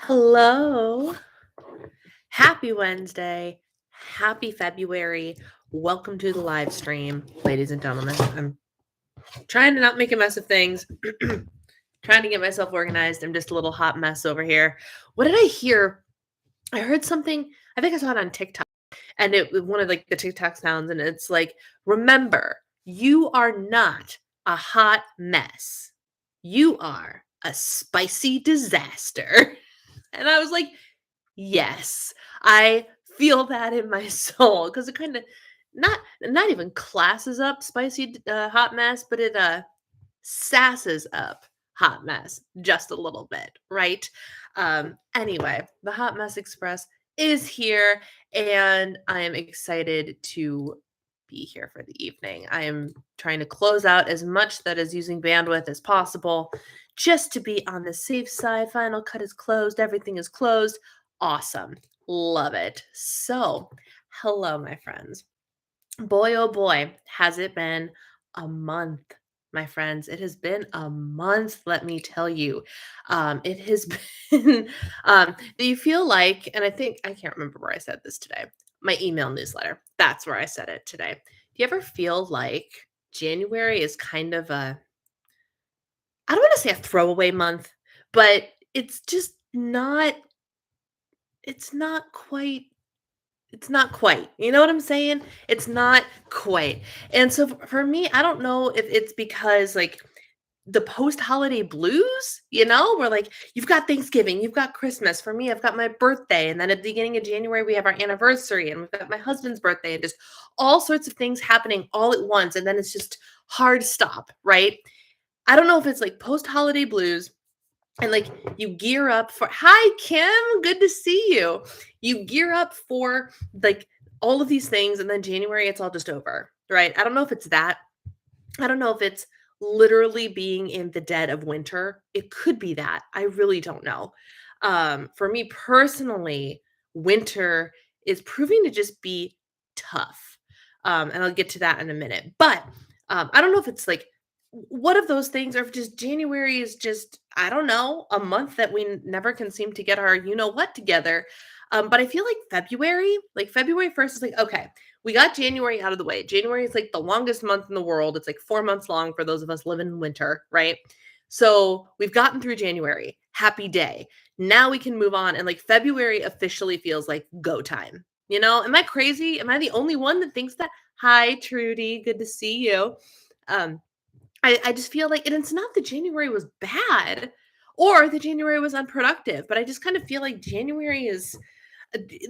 Hello. Happy Wednesday. Happy February. Welcome to the live stream, ladies and gentlemen. I'm trying to not make a mess of things, trying to get myself organized. I'm just a little hot mess over here. What did I hear? I heard something, I think I saw it on TikTok, and it was one of like the TikTok sounds, and it's like, remember, you are not a hot mess. You are a spicy disaster. And I was like, yes, I feel that in my soul because it kind of not even classes up spicy hot mess, but it sasses up hot mess just a little bit, right? Anyway, the Hot Mess Express is here, and I am excited to be here for the evening. I am trying to close out as much that is using bandwidth as possible just to be on the safe side. Final Cut is closed, everything is closed. Awesome. Love it. So, hello, my friends. Boy, oh boy, has it been a month, my friends. It has been a month, let me tell you. It has been, do you feel like, and I think, I can't remember where I said this today, my email newsletter. That's where I said it today. Do you ever feel like January is kind of I don't want to say a throwaway month, but it's just not, it's not quite it's not quite. You know what I'm saying? It's not quite. And so for me, I don't know if it's because like the post-holiday blues, where like you've got Thanksgiving, you've got Christmas. For me, I've got my birthday, and then at the beginning of January we have our anniversary, and we've got my husband's birthday, and just all sorts of things happening all at once, and then it's just hard stop, right? I don't know if it's like post-holiday blues and like you gear up for, hi Kim, good to see you. You gear up for like all of these things, and then January it's all just over, right? I don't know if it's that. I don't know if it's literally being in the dead of winter. It could be that. I really don't know. For me personally, winter is proving to just be tough. And I'll get to that in a minute. But I don't know if it's like one of those things, or if just January is just, I don't know, a month that we never can seem to get our what together. But I feel like February 1st is like, okay, we got January out of the way. January is like the longest month in the world. It's like 4 months long for those of us living in winter, right? So we've gotten through January. Happy day. Now we can move on. And like February officially feels like go time. Am I crazy? Am I the only one that thinks that? Hi, Trudy. Good to see you. Um, I just feel like, and it's not that January was bad or that January was unproductive, but I just kind of feel like January is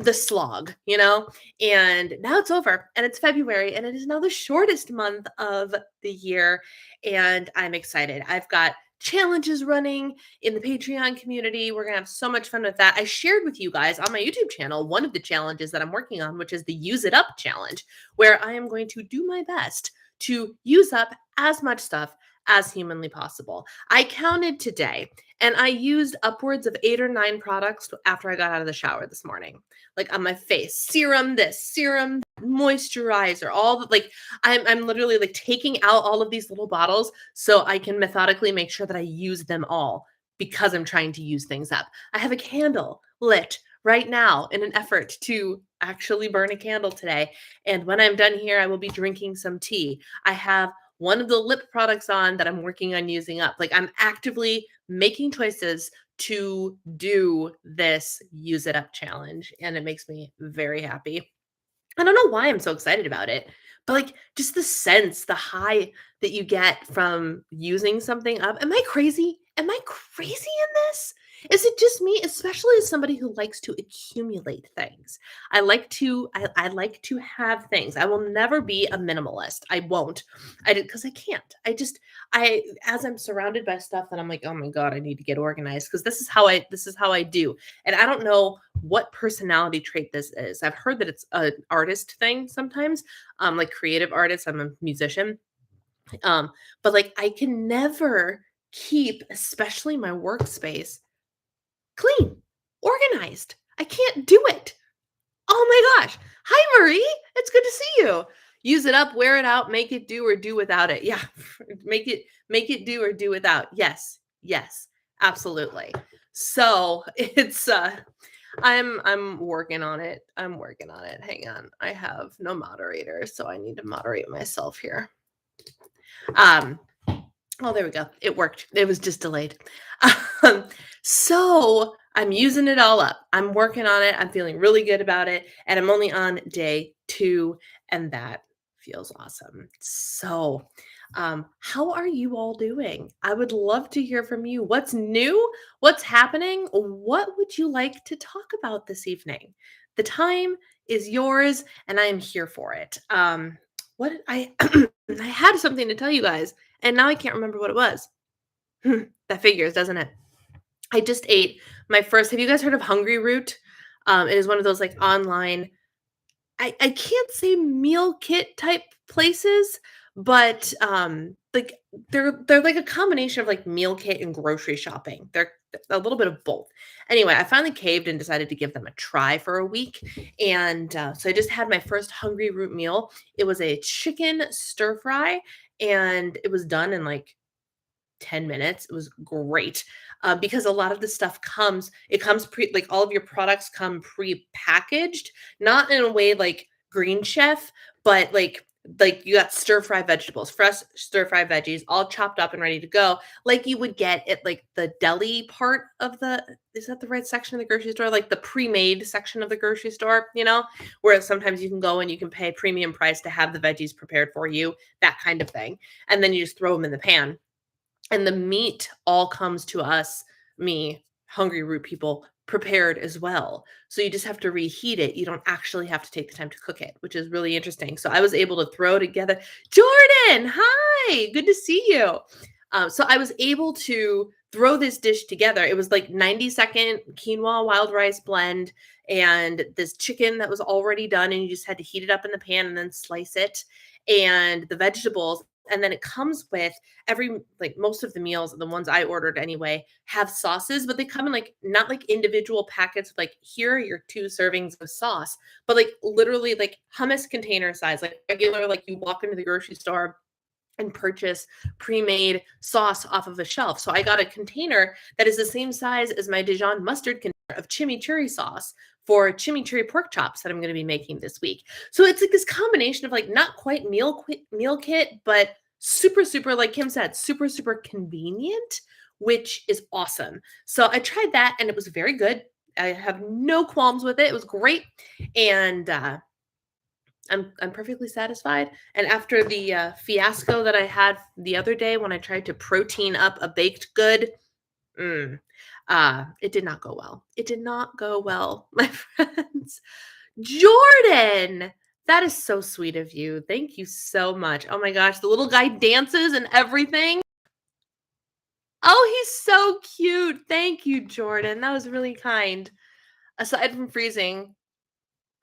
the slog, and now it's over and it's February and it is now the shortest month of the year. And I'm excited. I've got challenges running in the Patreon community. We're going to have so much fun with that. I shared with you guys on my YouTube channel one of the challenges that I'm working on, which is the Use It Up challenge, where I am going to do my best to use up as much stuff as humanly possible. I counted today and I used upwards of 8 or 9 products after I got out of the shower this morning. Like on my face, serum this, serum that, moisturizer, all the like I'm literally like taking out all of these little bottles so I can methodically make sure that I use them all because I'm trying to use things up. I have a candle lit right now in an effort to actually burn a candle today. And when I'm done here, I will be drinking some tea. I have one of the lip products on that I'm working on using up. Like I'm actively making choices to do this Use It Up challenge, and it makes me very happy. I don't know why I'm so excited about it, but like just the sense, the high that you get from using something up. Am I crazy? Am I crazy in this? Is it just me, especially as somebody who likes to accumulate things? I like to have things. I will never be a minimalist. I won't. I did because I can't. As I'm surrounded by stuff that I'm like, oh my God, I need to get organized because this is how I do. And I don't know what personality trait this is. I've heard that it's an artist thing sometimes, like creative artists. I'm a musician. But like I can never keep, especially my workspace, clean, organized. I can't do it. Oh my gosh. Hi, Marie. It's good to see you. Use it up, wear it out, make it do or do without it. Yeah. Make it do or do without. Yes. Yes. Absolutely. So it's I'm working on it. I'm working on it. Hang on. I have no moderator, so I need to moderate myself here. Oh, there we go. It worked. It was just delayed. So I'm using it all up. I'm working on it. I'm feeling really good about it. And I'm only on day 2, and that feels awesome. So, how are you all doing? I would love to hear from you. What's new? What's happening? What would you like to talk about this evening? The time is yours, and I am here for it. What I I had something to tell you guys, and now I can't remember what it was. That figures, doesn't it? I just ate my first. Have you guys heard of Hungryroot? It is one of those like online. I can't say meal kit type places, but like they're like a combination of like meal kit and grocery shopping. They're a little bit of both. Anyway, I finally caved and decided to give them a try for a week, and so I just had my first Hungryroot meal. It was a chicken stir fry, and it was done in like 10 minutes. It was great because a lot of the stuff comes like all of your products come pre-packaged, not in a way like Green Chef, but like you got stir fry vegetables, fresh stir fry veggies, all chopped up and ready to go, like you would get at like the deli part of the, is that the right section of the grocery store? Like the pre-made section of the grocery store, where sometimes you can go and you can pay premium price to have the veggies prepared for you, that kind of thing. And then you just throw them in the pan. And the meat all comes to us, me, Hungryroot people, prepared as well. So you just have to reheat it. You don't actually have to take the time to cook it, which is really interesting. So I was able to throw together. Jordan, hi, good to see you. So I was able to throw this dish together. It was like 90-second quinoa wild rice blend and this chicken that was already done, and you just had to heat it up in the pan and then slice it, and the vegetables. And then it comes with most of the meals, the ones I ordered anyway, have sauces, but they come in like not like individual packets, like here are your 2 servings of sauce, but like literally like hummus container size, like regular, like you walk into the grocery store and purchase pre-made sauce off of a shelf. So I got a container that is the same size as my Dijon mustard container of chimichurri sauce for chimichurri pork chops that I'm going to be making this week. So it's like this combination of like not quite meal kit, but super, super, like Kim said, super, super convenient, which is awesome. So I tried that and it was very good. I have no qualms with it. It was great. And I'm perfectly satisfied. And after the fiasco that I had the other day when I tried to protein up a baked good, it did not go well. It did not go well, my friends. Jordan, that is so sweet of you. Thank you so much. Oh my gosh, the little guy dances and everything. Oh, he's so cute. Thank you, Jordan. That was really kind. Aside from freezing,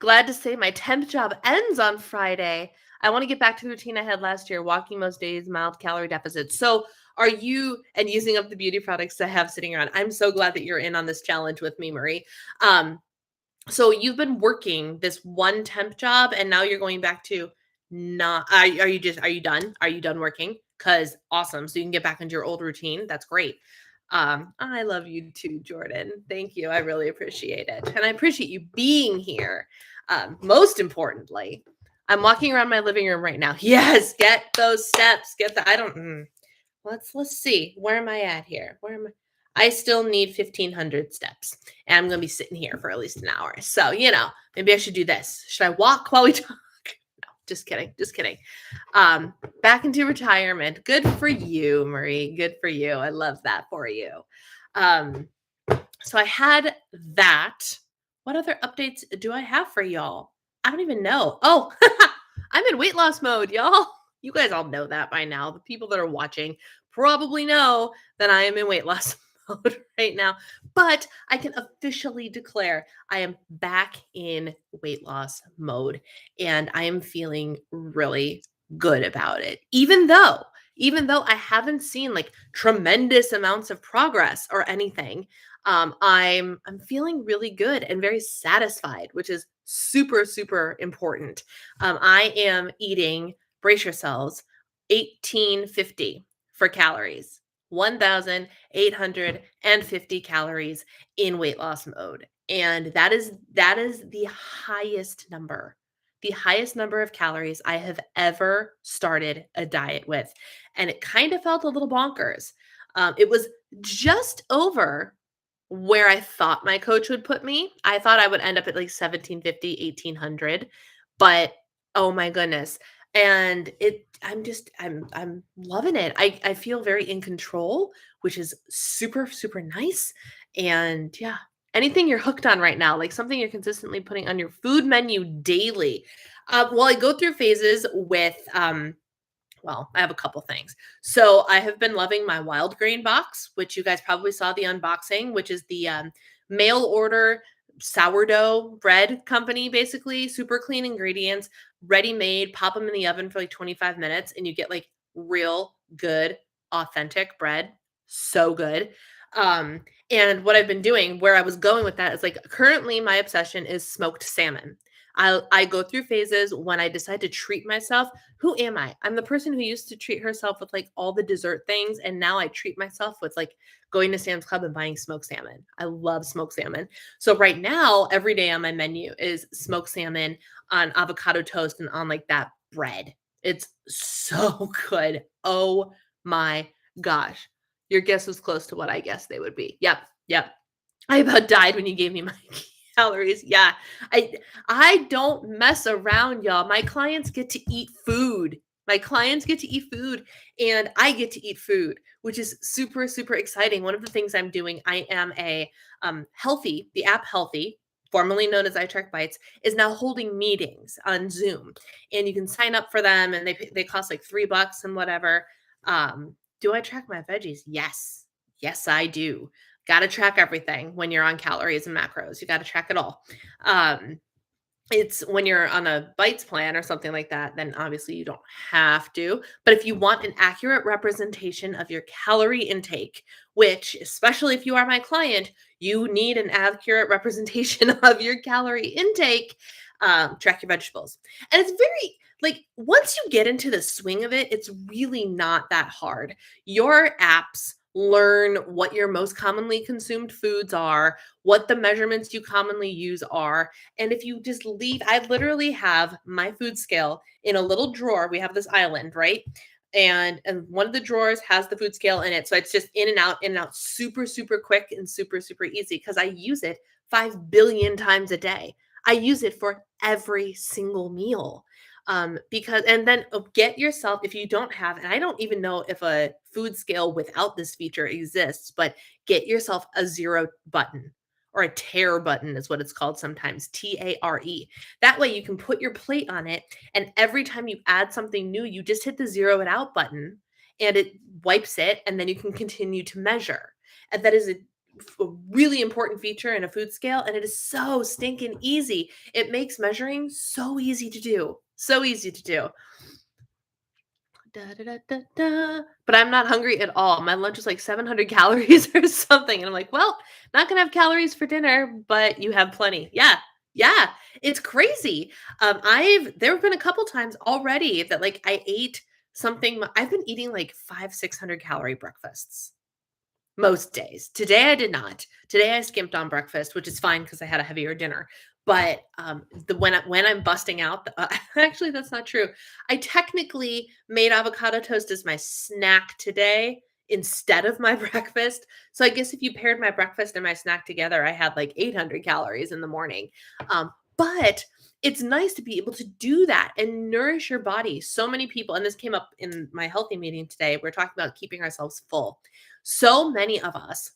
glad to say my temp job ends on Friday. I want to get back to the routine I had last year, walking most days, mild calorie deficits. So are you, and using up the beauty products I have sitting around. I'm so glad that you're in on this challenge with me, Marie. So you've been working this one temp job and now you're going back to not, are you done? Are you done working? Cause awesome. So you can get back into your old routine. That's great. I love you too, Jordan. Thank you. I really appreciate it. And I appreciate you being here. Most importantly, I'm walking around my living room right now. Yes, get those steps. Get the, I don't, let's see. Where am I at here? Where am I? I still need 1,500 steps, and I'm going to be sitting here for at least an hour. So, maybe I should do this. Should I walk while we talk? No, just kidding. Just kidding. Back into retirement. Good for you, Marie. Good for you. I love that for you. So I had that. What other updates do I have for y'all? I don't even know. Oh, I'm in weight loss mode, y'all. You guys all know that by now. The people that are watching probably know that I am in weight loss mode right now. But I can officially declare I am back in weight loss mode. And I am feeling really good about it. Even though I haven't seen like tremendous amounts of progress or anything, I'm feeling really good and very satisfied, which is super, super important. I am eating, brace yourselves, 1850 for calories. 1,850 calories in weight loss mode. And that is the highest number. The highest number of calories I have ever started a diet with. And it kind of felt a little bonkers. It was just over where I thought my coach would put me. I thought I would end up at like 1750, 1800, but oh my goodness. And I'm loving it. I feel very in control, which is super, super nice. And yeah, anything you're hooked on right now, like something you're consistently putting on your food menu daily. Well, I go through phases with well, I have a couple things. So I have been loving my wild grain box, which you guys probably saw the unboxing, which is the mail order sourdough bread company, basically. Super clean ingredients, ready made, pop them in the oven for like 25 minutes, and you get like real good, authentic bread. So good. Um, and what I've been doing, where I was going with that is like currently my obsession is smoked salmon. I go through phases when I decide to treat myself. Who am I? I'm the person who used to treat herself with like all the dessert things. And now I treat myself with like going to Sam's Club and buying smoked salmon. I love smoked salmon. So right now, every day on my menu is smoked salmon on avocado toast and on like that bread. It's so good. Oh my gosh. Your guess was close to what I guessed they would be. Yep. Yep. I about died when you gave me my calories. Yeah. I don't mess around, y'all. My clients get to eat food. My clients get to eat food and I get to eat food, which is super, super exciting. One of the things I'm doing, I am a Healthy, the app Healthy, formerly known as I Track Bites, is now holding meetings on Zoom. And you can sign up for them and they cost like $3 and whatever. Do I track my veggies? Yes. Yes, I do. Got to track everything when you're on calories and macros. You got to track it all. It's when you're on a bites plan or something like that, then obviously you don't have to. But if you want an accurate representation of your calorie intake, which, especially if you are my client, you need an accurate representation of your calorie intake, track your vegetables. And it's very, like, once you get into the swing of it, it's really not that hard. Your apps learn what your most commonly consumed foods are, what the measurements you commonly use are. And if you just leave, I literally have my food scale in a little drawer. We have this island, right? And one of the drawers has the food scale in it. So it's just in and out, super, super quick and super, super easy because I use it 5 billion times a day. I use it for every single meal. Because and then get yourself, if you don't have, and I don't even know if a food scale without this feature exists, but get yourself a zero button or a tear button is what it's called sometimes, TARE. That way you can put your plate on it, and every time you add something new, you just hit the zero it out button and it wipes it, and then you can continue to measure. And that is a really important feature in a food scale, and it is so stinking easy. It makes measuring so easy to do. So easy to do. Da, da, da, da, da. But I'm not hungry at all. My lunch is like 700 calories or something. And I'm like, well, not going to have calories for dinner, but you have plenty. Yeah. Yeah. It's crazy. There have been a couple times already that like I ate something. I've been eating like 600 calorie breakfasts most days. Today I did not. Today I skimped on breakfast, which is fine because I had a heavier dinner. But when I'm busting out, actually that's not true. I technically made avocado toast as my snack today instead of my breakfast. So I guess if you paired my breakfast and my snack together, I had like 800 calories in the morning. But it's nice to be able to do that and nourish your body. So many people, and this came up in my healthy meeting today, we're talking about keeping ourselves full. So many of us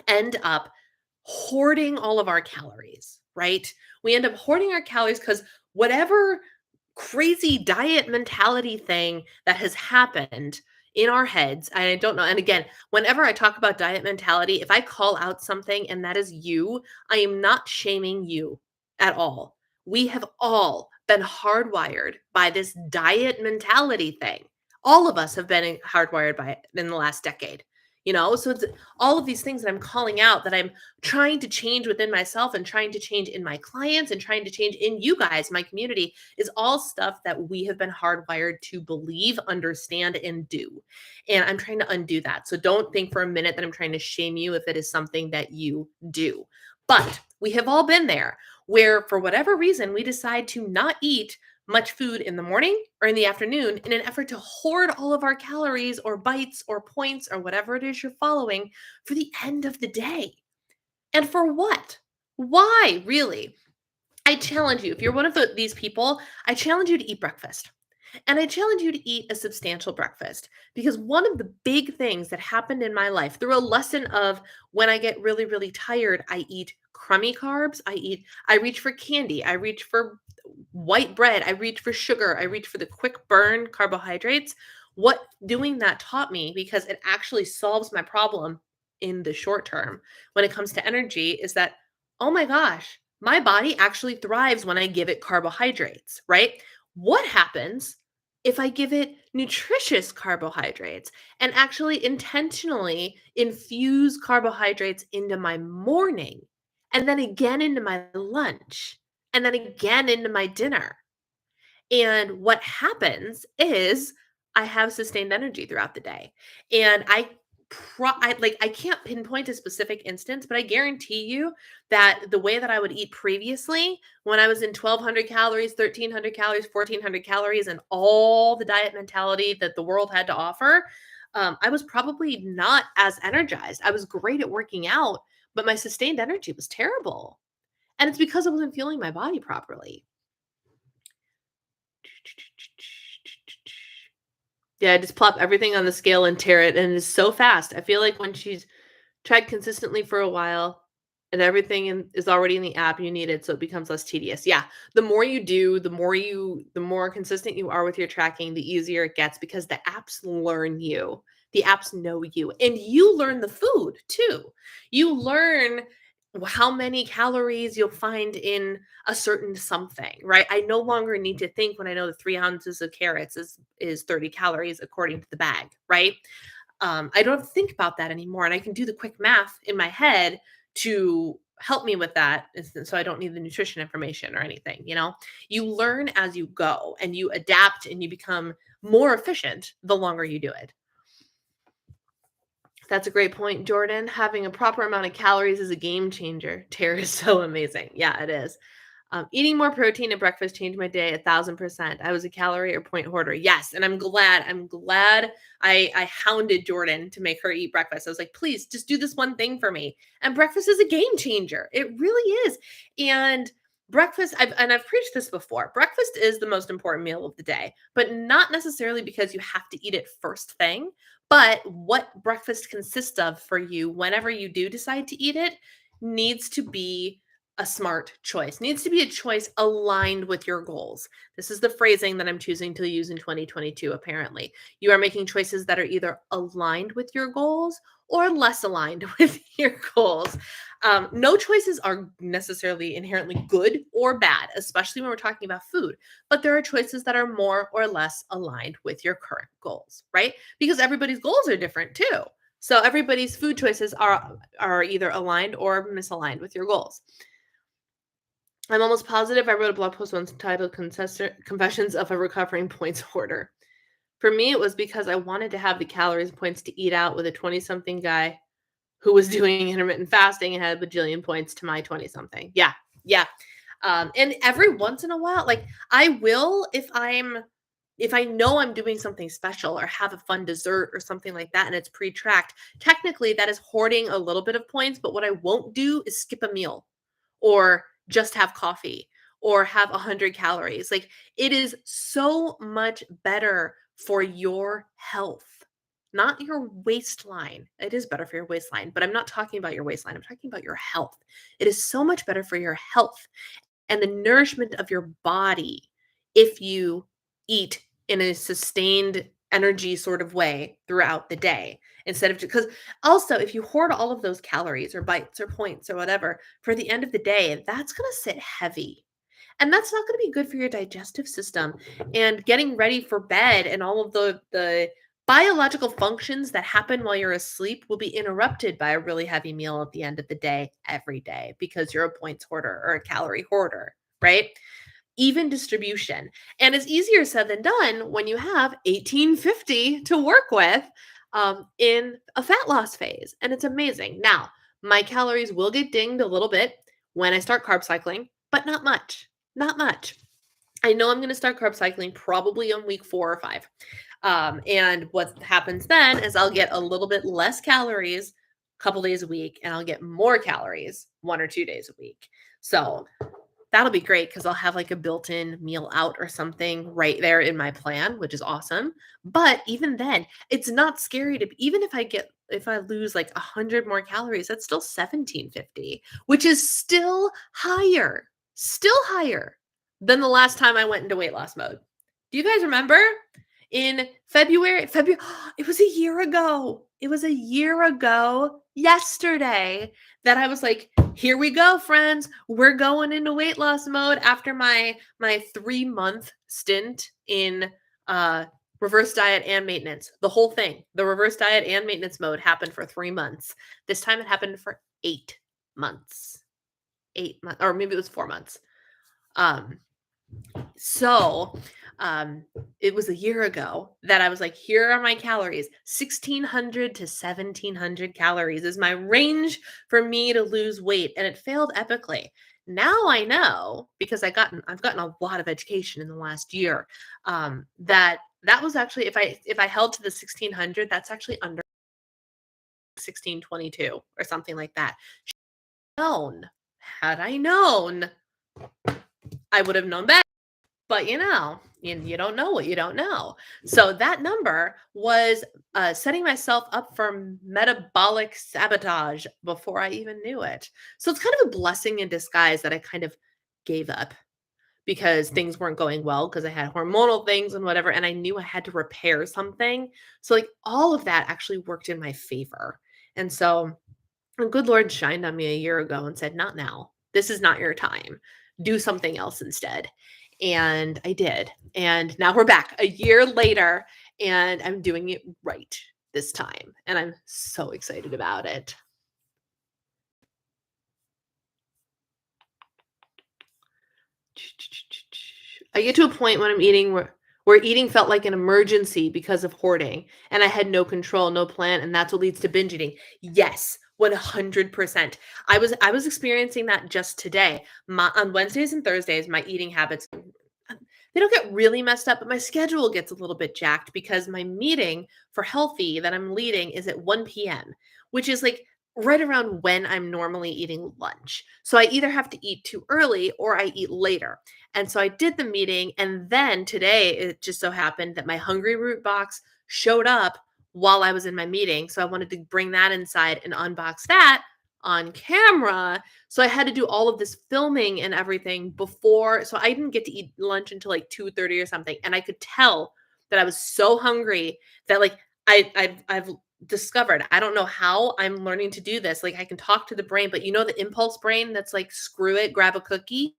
end up hoarding all of our calories, right? We end up hoarding our calories because whatever crazy diet mentality thing that has happened in our heads, I don't know. And again, whenever I talk about diet mentality, if I call out something and that is you, I am not shaming you at all. We have all been hardwired by this diet mentality thing. All of us have been hardwired by it in the last decade. So it's all of these things that I'm calling out that I'm trying to change within myself and trying to change in my clients and trying to change in you guys, my community, is all stuff that we have been hardwired to believe, understand, and do. And I'm trying to undo that. So don't think for a minute that I'm trying to shame you if it is something that you do. But we have all been there where, for whatever reason, we decide to not eat much food in the morning or in the afternoon in an effort to hoard all of our calories or bites or points or whatever it is you're following for the end of the day. And for what? Why, really? I challenge you, if you're one of these people, I challenge you to eat breakfast. And I challenge you to eat a substantial breakfast, because one of the big things that happened in my life through a lesson of when I get really, really tired, I eat crummy carbs. I reach for candy. I reach for white bread. I reach for sugar. I reach for the quick burn carbohydrates. What doing that taught me, because it actually solves my problem in the short term when it comes to energy, is that, oh my gosh, my body actually thrives when I give it carbohydrates, right? What happens if I give it nutritious carbohydrates and actually intentionally infuse carbohydrates into my morning and then again into my lunch and then again into my dinner? And what happens is I have sustained energy throughout the day. And I can't pinpoint a specific instance, but I guarantee you that the way that I would eat previously, when I was in 1,200 calories, 1,300 calories, 1,400 calories, and all the diet mentality that the world had to offer, I was probably not as energized. I was great at working out, but my sustained energy was terrible. And it's because I wasn't fueling my body properly. Yeah, I just plop everything on the scale and tear it, and it's so fast. I feel like when she's tried consistently for a while and everything is already in the app, you need it, so it becomes less tedious. Yeah, the more you do, the more consistent you are with your tracking, the easier it gets, because the apps learn you. The apps know you, and you learn the food too. You learn how many calories you'll find in a certain something, right? I no longer need to think when I know that 3 ounces of carrots is 30 calories according to the bag, right? I don't have to think about that anymore, and I can do the quick math in my head to help me with that, so I don't need the nutrition information or anything. You learn as you go, and you adapt, and you become more efficient the longer you do it. That's a great point, Jordan. Having a proper amount of calories is a game changer. Tara is so amazing. Yeah, it is. Eating more protein at breakfast changed my day 1,000%. I was a calorie or point hoarder. Yes, and I'm glad I hounded Jordan to make her eat breakfast. I was like, please, just do this one thing for me. And breakfast is a game changer. It really is. And breakfast, I've preached this before. Breakfast is the most important meal of the day, but not necessarily because you have to eat it first thing. But what breakfast consists of for you, whenever you do decide to eat it, needs to be a smart choice, needs to be a choice aligned with your goals. This is the phrasing that I'm choosing to use in 2022, apparently. You are making choices that are either aligned with your goals or less aligned with your goals. No choices are necessarily inherently good or bad, especially when we're talking about food. But there are choices that are more or less aligned with your current goals, right? Because everybody's goals are different too. So everybody's food choices are either aligned or misaligned with your goals. I'm almost positive I wrote a blog post once titled Confessions of a Recovering Points Hoarder. For me, it was because I wanted to have the calories and points to eat out with a 20-something guy who was doing intermittent fasting and had a bajillion points to my 20-something. Yeah. And every once in a while, like I will, if I know I'm doing something special or have a fun dessert or something like that and it's pre-tracked, technically that is hoarding a little bit of points, but what I won't do is skip a meal or just have coffee or have 100 calories. Like, it is so much better for your health, not your waistline. It is better for your waistline, but I'm not talking about your waistline. I'm talking about your health. It is so much better for your health and the nourishment of your body if you eat in a sustained energy sort of way throughout the day, instead of, because also if you hoard all of those calories or bites or points or whatever for the end of the day, that's going to sit heavy. And that's not going to be good for your digestive system and getting ready for bed and all of the Biological functions that happen while you're asleep will be interrupted by a really heavy meal at the end of the day every day because you're a points hoarder or a calorie hoarder, right? Even distribution. And it's easier said than done when you have 1850 to work with in a fat loss phase. And it's amazing. Now, my calories will get dinged a little bit when I start carb cycling, but not much. Not much. I know I'm going to start carb cycling probably on week 4 or 5. And what happens then is I'll get a little bit less calories a couple days a week, and I'll get more calories 1 or 2 days a week. So that'll be great because I'll have like a built-in meal out or something right there in my plan, which is awesome. But even then, it's not scary to, even if I lose like 100 more calories, that's still 1750, which is still higher than the last time I went into weight loss mode. Do you guys remember? In February, it was a year ago. It was a year ago yesterday that I was like, here we go, friends. We're going into weight loss mode after my 3-month stint in reverse diet and maintenance. The whole thing, the reverse diet and maintenance mode happened for 3 months. This time it happened for 8 months. 8 months, or maybe it was 4 months. It was a year ago that I was like, here are my calories. 1,600 to 1,700 calories is my range for me to lose weight. And it failed epically. Now I know, because I've gotten a lot of education in the last year, that was actually, if I held to the 1,600, that's actually under 1,622 or something like that. Had I known, I would have known better. But you don't know what you don't know. So that number was setting myself up for metabolic sabotage before I even knew it. So it's kind of a blessing in disguise that I kind of gave up because things weren't going well because I had hormonal things and whatever, and I knew I had to repair something. So like all of that actually worked in my favor. And so the good Lord shined on me a year ago and said, not now. This is not your time. Do something else instead. And I did. And now we're back a year later, and I'm doing it right this time. And I'm so excited about it. I get to a point when I'm eating where eating felt like an emergency because of hoarding, and I had no control, no plan, and that's what leads to binge eating. Yes, 100%. I was experiencing that just today. On Wednesdays and Thursdays, my eating habits, they don't get really messed up, but my schedule gets a little bit jacked because my meeting for Healthy that I'm leading is at 1 p.m., which is like right around when I'm normally eating lunch. So I either have to eat too early or I eat later. And so I did the meeting, and then today it just so happened that my Hungryroot box showed up while I was in my meeting. So I wanted to bring that inside and unbox that on camera. So I had to do all of this filming and everything before. So I didn't get to eat lunch until like 2:30 or something. And I could tell that I was so hungry that like I've discovered, I don't know how I'm learning to do this. Like I can talk to the brain, but the impulse brain that's like, screw it, grab a cookie.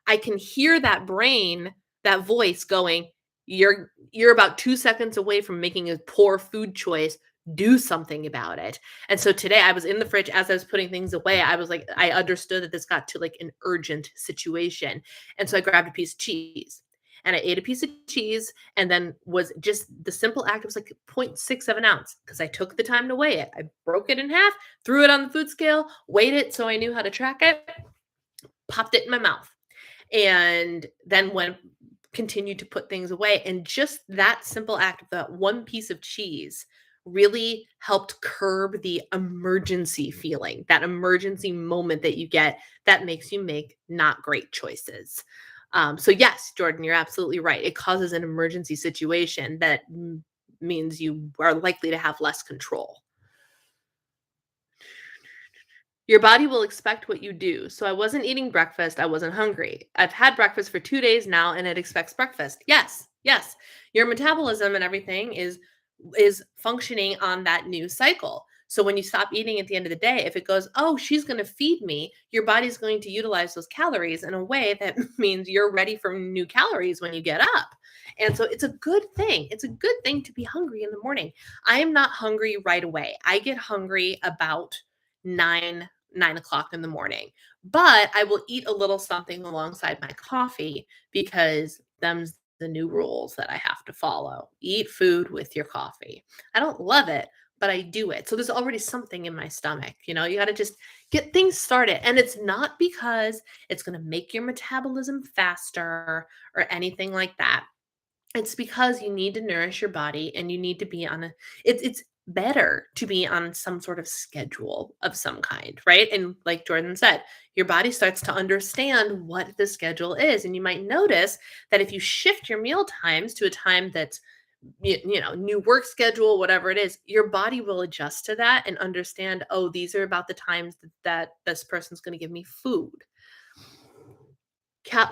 I can hear that brain, that voice going, you're about 2 seconds away from making a poor food choice. Do something about it. And so today I was in the fridge as I was putting things away. I was like, I understood that this got to like an urgent situation. And so I grabbed a piece of cheese and I ate a piece of cheese, and then was just the simple act. It was like 0.6 of an ounce because I took the time to weigh it. I broke it in half, threw it on the food scale, weighed it so I knew how to track it, popped it in my mouth, and then continued to put things away. And just that simple act of that one piece of cheese really helped curb the emergency feeling, that emergency moment that you get that makes you make not great choices. So yes, Jordan, you're absolutely right. It causes an emergency situation that means you are likely to have less control. Your body will expect what you do. So I wasn't eating breakfast. I wasn't hungry. I've had breakfast for 2 days now, and it expects breakfast. Yes. Your metabolism and everything is functioning on that new cycle. So when you stop eating at the end of the day, if it goes, oh, she's going to feed me, your body's going to utilize those calories in a way that means you're ready for new calories when you get up. And so it's a good thing. It's a good thing to be hungry in the morning. I am not hungry right away. I get hungry about 9 o'clock in the morning, but I will eat a little something alongside my coffee because them's the new rules that I have to follow. Eat food with your coffee. I don't love it, but I do it. So there's already something in my stomach. You know, you got to just get things started. And it's not because it's going to make your metabolism faster or anything like that. It's because you need to nourish your body and you need to be on it's better to be on some sort of schedule of some kind, right? And like Jordan said, your body starts to understand what the schedule is. And you might notice that if you shift your meal times to a time that's new work schedule, whatever it is, your body will adjust to that and understand, oh, these are about the times that this person's going to give me food.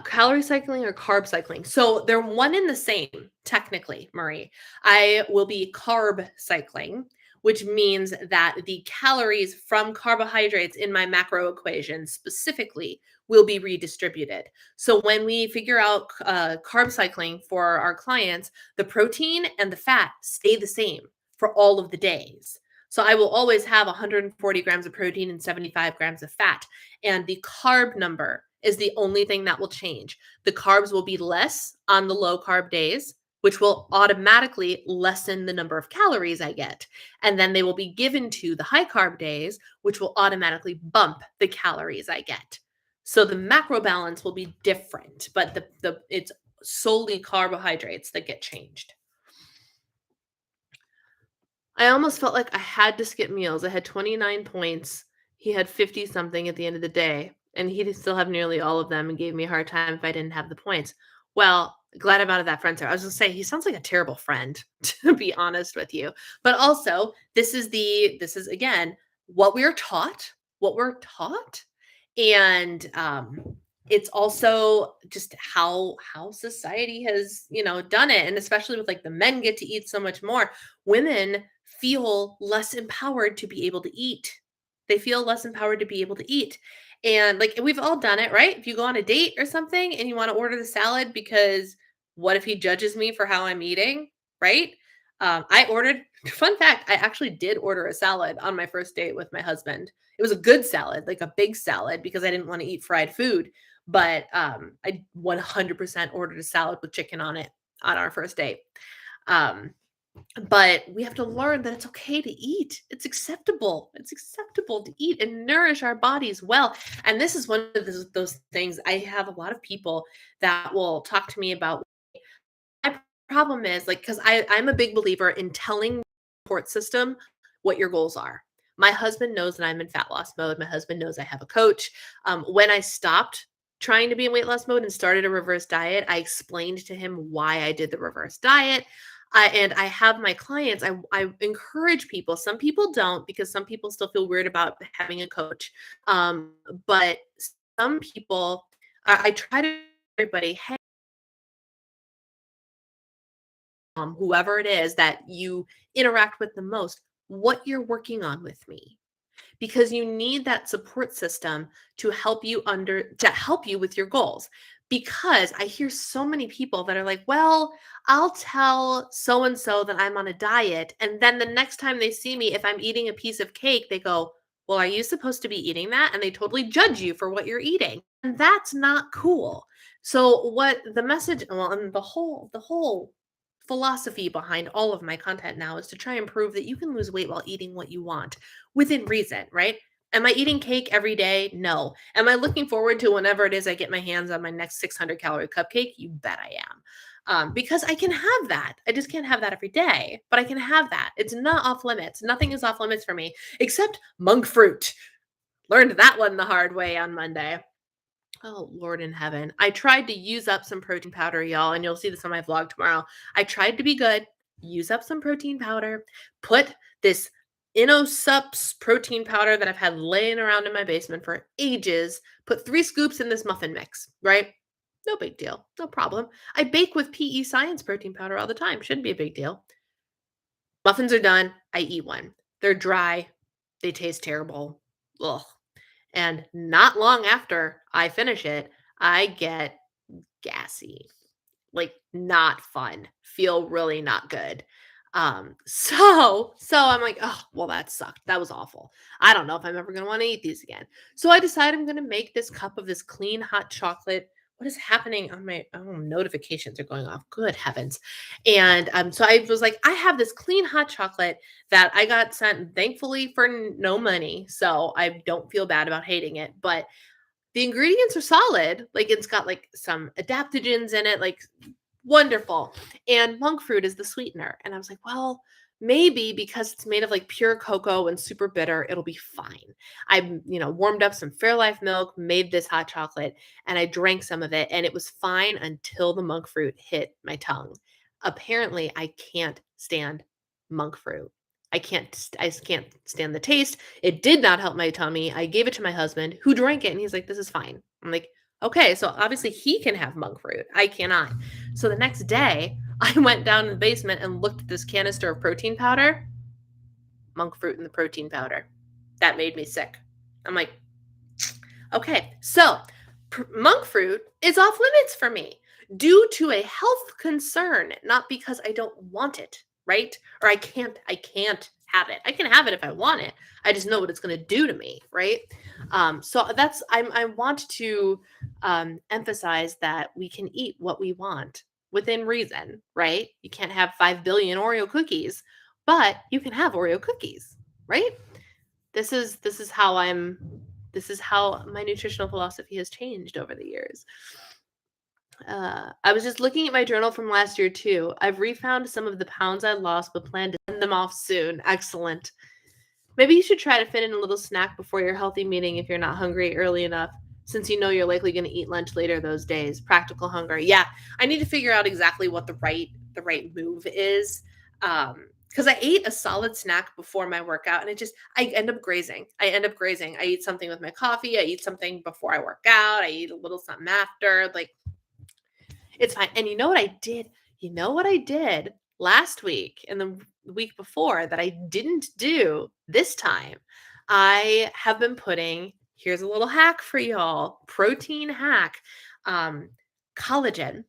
Calorie cycling or carb cycling. So they're one and the same, technically, Marie. I will be carb cycling, which means that the calories from carbohydrates in my macro equation specifically will be redistributed. So when we figure out carb cycling for our clients, the protein and the fat stay the same for all of the days. So I will always have 140 grams of protein and 75 grams of fat. And the carb number is the only thing that will change. The carbs will be less on the low carb days, which will automatically lessen the number of calories I get. And then they will be given to the high carb days, which will automatically bump the calories I get. So the macro balance will be different, but it's solely carbohydrates that get changed. I almost felt like I had to skip meals. I had 29 points. He had 50 something at the end of the day, and he did still have nearly all of them and gave me a hard time if I didn't have the points. Well, glad I'm out of that friend circle. I was gonna say he sounds like a terrible friend, to be honest with you. But also, this is again what we're taught, and it's also just how society has done it, and especially with like the men get to eat so much more. Women feel less empowered to be able to eat. They feel less empowered to be able to eat. And like we've all done it, right? If you go on a date or something and you want to order the salad because what if he judges me for how I'm eating, right? I ordered, fun fact, I actually did order a salad on my first date with my husband. It was a good salad, like a big salad, because I didn't want to eat fried food. But I 100% ordered a salad with chicken on it on our first date. But we have to learn that it's okay to eat. It's acceptable. It's acceptable to eat and nourish our bodies well. And this is one of those things. I have a lot of people that will talk to me about. My problem is like, because I'm a big believer in telling the support system what your goals are. My husband knows that I'm in fat loss mode. My husband knows I have a coach. When I stopped trying to be in weight loss mode and started a reverse diet, I explained to him why I did the reverse diet. And I have my clients, I encourage people. Some people don't because some people still feel weird about having a coach. But some people, I try to tell everybody, hey, whoever it is that you interact with the most, what you're working on with me, because you need that support system to help you with your goals. Because I hear so many people that are like, well, I'll tell so and so that I'm on a diet, and then the next time they see me, if I'm eating a piece of cake, they go, well, are you supposed to be eating that? And they totally judge you for what you're eating, and that's not cool. So what the message, well, and the whole philosophy behind all of my content now is to try and prove that you can lose weight while eating what you want within reason, right? Am I eating cake every day? No. Am I looking forward to whenever it is I get my hands on my next 600 calorie cupcake? You bet I am. Because I can have that. I just can't have that every day, but I can have that. It's not off limits. Nothing is off limits for me except monk fruit. Learned that one the hard way on Monday. Oh, Lord in heaven. I tried to use up some protein powder, y'all, and you'll see this on my vlog tomorrow. I tried to be good, use up some protein powder, put this InnoSups protein powder that I've had laying around in my basement for ages, put 3 scoops in this muffin mix, right? No big deal. No problem. I bake with PE Science protein powder all the time. Shouldn't be a big deal. Muffins are done. I eat one. They're dry. They taste terrible. Ugh. And not long after I finish it, I get gassy. like not fun, feel really not good. So I'm like, oh, well, that sucked. That was awful. I don't know if I'm ever going to want to eat these again. So I decided I'm going to make this cup of this clean hot chocolate. What is happening on my notifications are going off? Good heavens. And so I was like, I have this clean hot chocolate that I got sent, thankfully, for no money. So I don't feel bad about hating it. But the ingredients are solid. Like it's got like some adaptogens in it, like wonderful. And monk fruit is the sweetener. And I was like, well, maybe because it's made of like pure cocoa and super bitter, it'll be fine. I, warmed up some Fairlife milk, made this hot chocolate, and I drank some of it, and it was fine until the monk fruit hit my tongue. Apparently, I can't stand monk fruit. I can't stand the taste. It did not help my tummy. I gave it to my husband, who drank it, and he's like, this is fine. I'm like, okay, so obviously he can have monk fruit. I cannot. So the next day, I went down in the basement and looked at this canister of protein powder. Monk fruit in the protein powder. That made me sick. I'm like, okay, so monk fruit is off limits for me due to a health concern, not because I don't want it, right? Or I can't have it. I can have it if I want it. I just know what it's going to do to me, right? So I want to emphasize that we can eat what we want within reason, right? You can't have 5 billion Oreo cookies, but you can have Oreo cookies, right? This is how my nutritional philosophy has changed over the years. I was just looking at my journal from last year too. I've refound some of the pounds I lost, but plan to send them off soon. Excellent. Maybe you should try to fit in a little snack before your healthy meeting if you're not hungry early enough, since you know you're likely going to eat lunch later those days. Practical hunger. Yeah, I need to figure out exactly what the right move is. Because I ate a solid snack before my workout, and I end up grazing. I eat something with my coffee. I eat something before I work out. I eat a little something after. Like, it's fine. And you know what I did? You know what I did last week and the week before that I didn't do this time? I have been here's a little hack for y'all, protein hack. Collagen,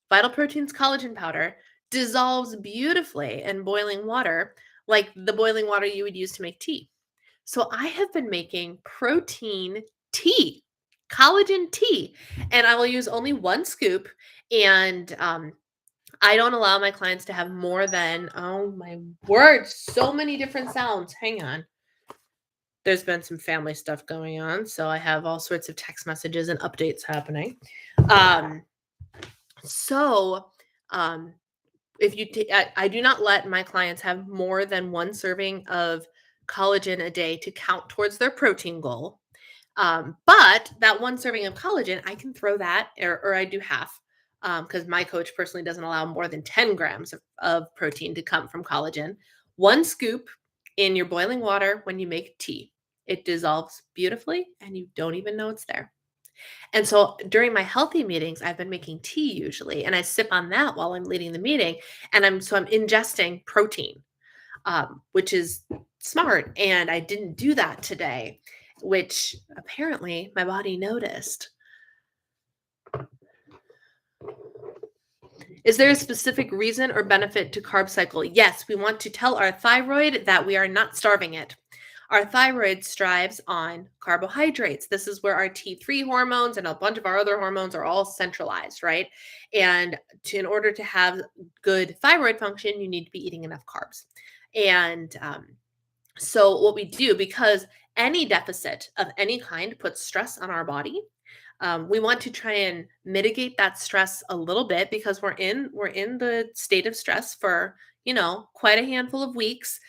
Vital Proteins collagen powder dissolves beautifully in boiling water, like the boiling water you would use to make tea. So I have been making protein tea, collagen tea, and I will use only 1 scoop. And I don't allow my clients to have more than, oh my word, so many different sounds. Hang on. There's been some family stuff going on, so I have all sorts of text messages and updates happening. If I do not let my clients have more than 1 serving of collagen a day to count towards their protein goal. But that 1 serving of collagen, I can throw that, or I do half, because my coach personally doesn't allow more than 10 grams of protein to come from collagen. 1 scoop in your boiling water when you make tea. It dissolves beautifully, and you don't even know it's there. And so during my healthy meetings, I've been making tea usually, and I sip on that while I'm leading the meeting, and I'm ingesting protein, which is smart. And I didn't do that today, which apparently my body noticed. Is there a specific reason or benefit to carb cycle? Yes, we want to tell our thyroid that we are not starving it. Our thyroid strives on carbohydrates. This is where our T3 hormones and a bunch of our other hormones are all centralized, right? And in order to have good thyroid function, you need to be eating enough carbs. And so what we do, because any deficit of any kind puts stress on our body, we want to try and mitigate that stress a little bit, because we're in the state of stress for, quite a handful of weeks.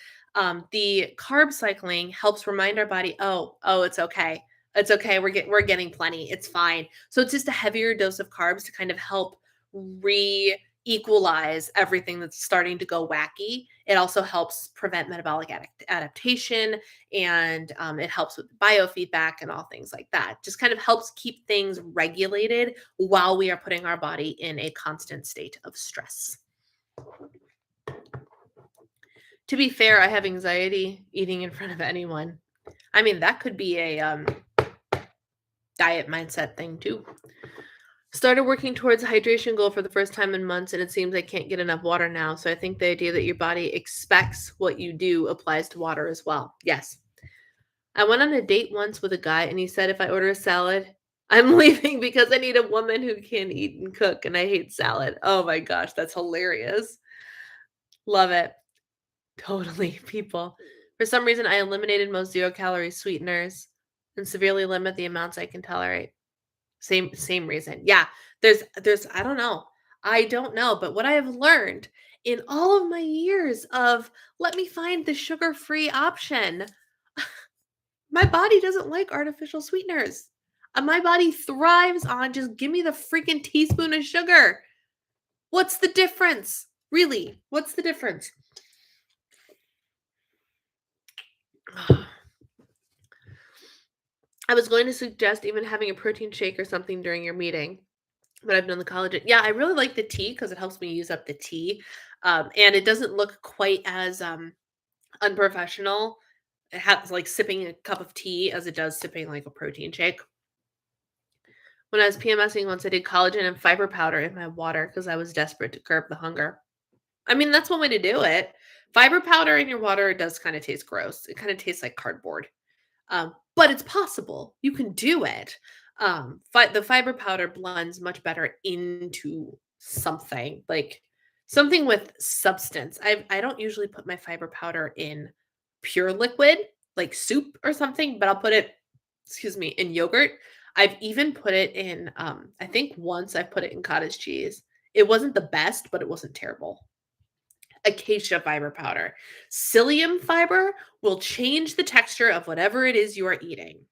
The carb cycling helps remind our body, oh, it's okay. It's okay. We're getting plenty. It's fine. So it's just a heavier dose of carbs to kind of help equalize everything that's starting to go wacky. It also helps prevent metabolic adaptation, and it helps with biofeedback and all things like that. Just kind of helps keep things regulated while we are putting our body in a constant state of stress. To be fair, I have anxiety eating in front of anyone. I mean, that could be a diet mindset thing too. Started working towards a hydration goal for the first time in months, and it seems I can't get enough water now. So I think the idea that your body expects what you do applies to water as well. Yes. I went on a date once with a guy, and he said if I order a salad, I'm leaving because I need a woman who can eat and cook, and I hate salad. Oh my gosh, that's hilarious. Love it. Totally, people. For some reason, I eliminated most zero-calorie sweeteners and severely limit the amounts I can tolerate. Same reason. Yeah, there's I don't know. I don't know, but what I have learned in all of my years of let me find the sugar-free option, my body doesn't like artificial sweeteners. My body thrives on just give me the freaking teaspoon of sugar. What's the difference? Really? What's the difference? I was going to suggest even having a protein shake or something during your meeting, but I've done the collagen. Yeah, I really like the tea because it helps me use up the tea, and it doesn't look quite as unprofessional. It has like sipping a cup of tea as it does sipping like a protein shake. When I was PMSing once, I did collagen and fiber powder in my water because I was desperate to curb the hunger. I mean, that's one way to do it. Fiber powder in your water does kind of taste gross. It kind of tastes like cardboard. But it's possible. You can do it. The fiber powder blends much better into something like something with substance. I don't usually put my fiber powder in pure liquid like soup or something, but I'll put it, excuse me, in yogurt. I've even put it in. I think once I put it in cottage cheese. It wasn't the best, but it wasn't terrible. Acacia fiber powder. Psyllium fiber will change the texture of whatever it is you are eating,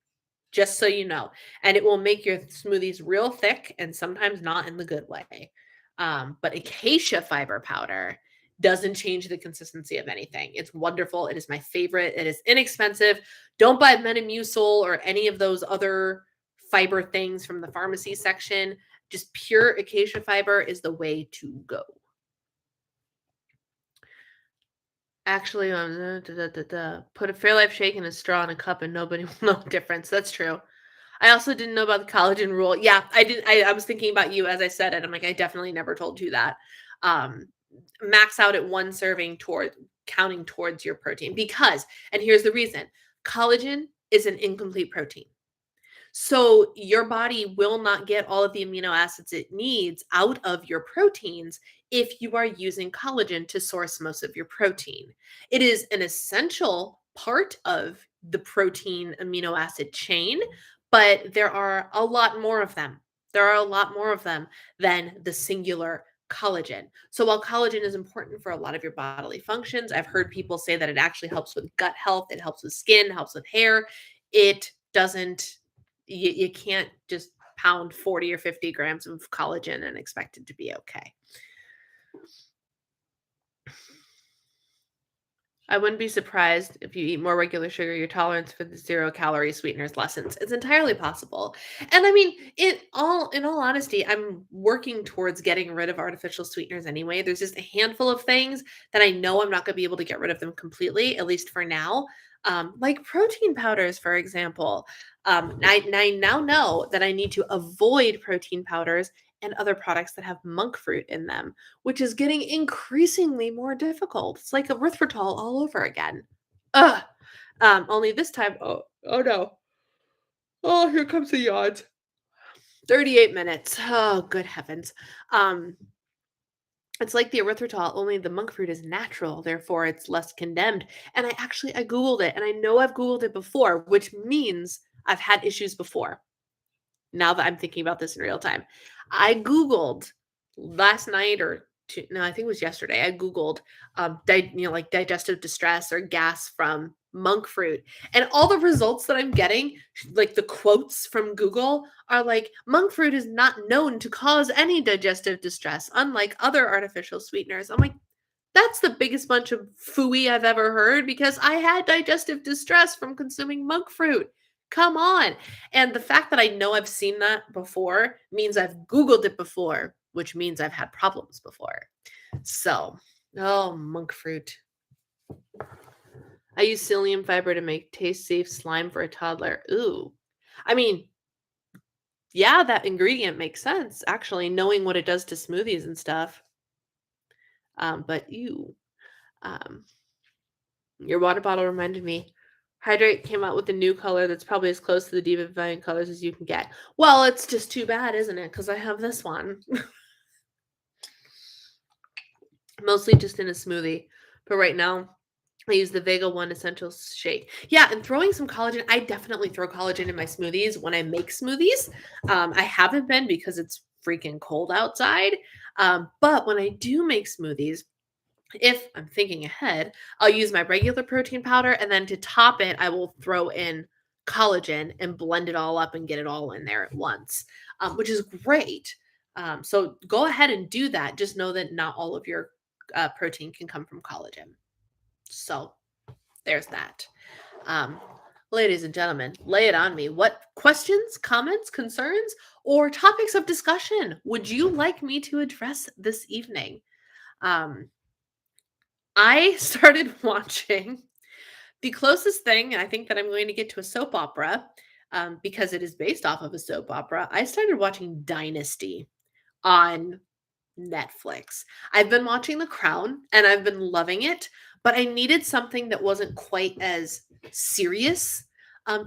just so you know. And it will make your smoothies real thick and sometimes not in the good way. But acacia fiber powder doesn't change the consistency of anything. It's wonderful. It is my favorite. It is inexpensive. Don't buy Metamucil or any of those other fiber things from the pharmacy section. Just pure acacia fiber is the way to go. Actually, put a Fairlife shake in a straw in a cup and nobody will know the difference. That's true. I also didn't know about the collagen rule. Yeah, I didn't. I was thinking about you as I said it. I'm like, I definitely never told you that. Um, Max out at one serving toward counting towards your protein because, and here's the reason: collagen is an incomplete protein. So your body will not get all of the amino acids it needs out of your proteins if you are using collagen to source most of your protein. It is an essential part of the protein amino acid chain, but there are a lot more of them. There are a lot more of them than the singular collagen. So while collagen is important for a lot of your bodily functions, I've heard people say that it actually helps with gut health, it helps with skin, helps with hair. It doesn't you can't just pound 40 or 50 grams of collagen and expect it to be okay. I wouldn't be surprised if you eat more regular sugar, your tolerance for the zero-calorie sweeteners lessens. It's entirely possible. And I mean, in all honesty, I'm working towards getting rid of artificial sweeteners anyway. There's just a handful of things that I know I'm not going to be able to get rid of them completely, at least for now. Like protein powders, for example. I now know that I need to avoid protein powders and other products that have monk fruit in them, which is getting increasingly more difficult. It's like erythritol all over again. Ugh. Only this time, oh no. Oh, here comes the yawns. 38 minutes. Oh, good heavens. It's like the erythritol, only the monk fruit is natural, therefore it's less condemned. And I Googled it, and I know I've Googled it before, which means I've had issues before. Now that I'm thinking about this in real time. I Googled last night no, I think it was yesterday. I Googled, like digestive distress or gas from monk fruit. And all the results that I'm getting, like the quotes from Google, are like, monk fruit is not known to cause any digestive distress, unlike other artificial sweeteners. I'm like, that's the biggest bunch of phooey I've ever heard because I had digestive distress from consuming monk fruit. Come on. And the fact that I know I've seen that before means I've Googled it before, which means I've had problems before. So, oh, monk fruit. I use psyllium fiber to make taste safe slime for a toddler. Ooh. I mean, Yeah, that ingredient makes sense, actually, knowing what it does to smoothies and stuff. But um, your water bottle reminded me. Hydrate came out with a new color that's probably as close to the Diva Vivarium colors as you can get. Well, it's just too bad, isn't it? Because I have this one. Mostly just in a smoothie. But right now, I use the Vega One Essential Shake. Yeah, and throwing some collagen. I definitely throw collagen in my smoothies when I make smoothies. I haven't been because it's freaking cold outside. But when I do make smoothies, if I'm thinking ahead, I'll use my regular protein powder, and then to top it, I will throw in collagen and blend it all up and get it all in there at once, which is great. So go ahead and do that. Just know that not all of your protein can come from collagen. So there's that. Um, Ladies and gentlemen, lay it on me. What questions, comments, concerns, or topics of discussion would you like me to address this evening? Um, I started watching the closest thing I think that I'm going to get to a soap opera, because it is based off of a soap opera. I started watching Dynasty on Netflix. I've been watching The Crown and I've been loving it, but I needed something that wasn't quite as serious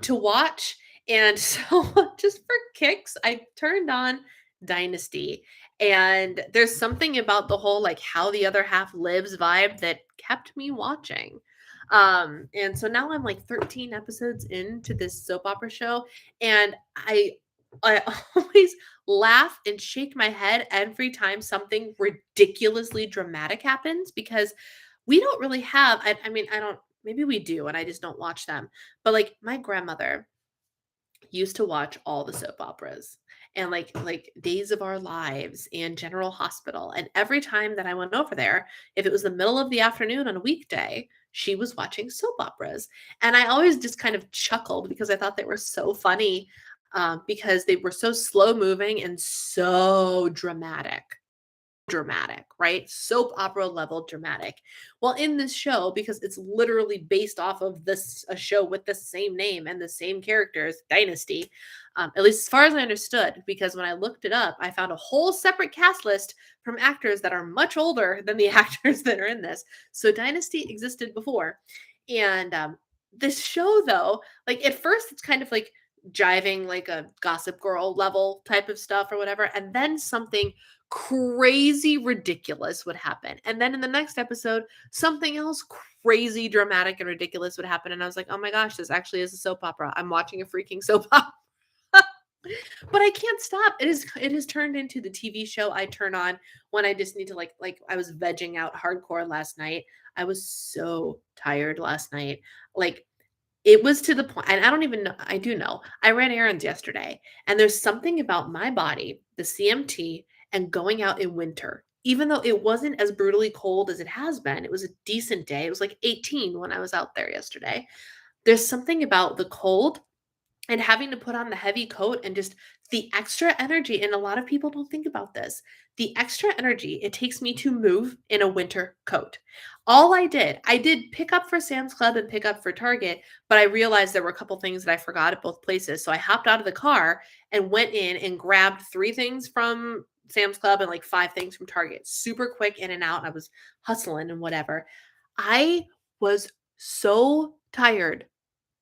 to watch. And so, just for kicks, I turned on Dynasty. And there's something about the whole like how the other half lives vibe that kept me watching. And so now I'm like 13 episodes into this soap opera show, and I always laugh and shake my head every time something ridiculously dramatic happens, because we don't really have, I mean, I don't, maybe we do, and I just don't watch them. But like my grandmother used to watch all the soap operas, and like Days of Our Lives and General Hospital. And every time that I went over there, if it was the middle of the afternoon on a weekday, she was watching soap operas. And I always just kind of chuckled because I thought they were so funny, because they were so slow moving and so dramatic, right? Soap opera level dramatic. Well, in this show, because it's literally based off of this a show with the same name and the same characters, Dynasty, at least as far as I understood, because when I looked it up, I found a whole separate cast list from actors that are much older than the actors that are in this. So Dynasty existed before. And this show, though, like at first it's kind of like jiving like a Gossip Girl level type of stuff or whatever, and then something crazy ridiculous would happen. And then in the next episode, something else crazy dramatic and ridiculous would happen. And I was like, oh my gosh, this actually is a soap opera. I'm watching a freaking soap opera. But I can't stop. It has turned into the TV show I turn on when I just need to like I was vegging out hardcore last night. I was so tired last night. Like it was to the point, and I don't even know, I do know. I ran errands yesterday, and there's something about my body, the CMT, and going out in winter. Even though it wasn't as brutally cold as it has been, it was a decent day. It was like 18 when I was out there yesterday. There's something about the cold and having to put on the heavy coat and just the extra energy. And a lot of people don't think about this. The extra energy it takes me to move in a winter coat. All I did pick up for Sam's Club and pick up for Target, but I realized there were a couple things that I forgot at both places. So I hopped out of the car and went in and grabbed 3 things from Sam's Club and like 5 things from Target. Super quick in and out. I was hustling and whatever. I was so tired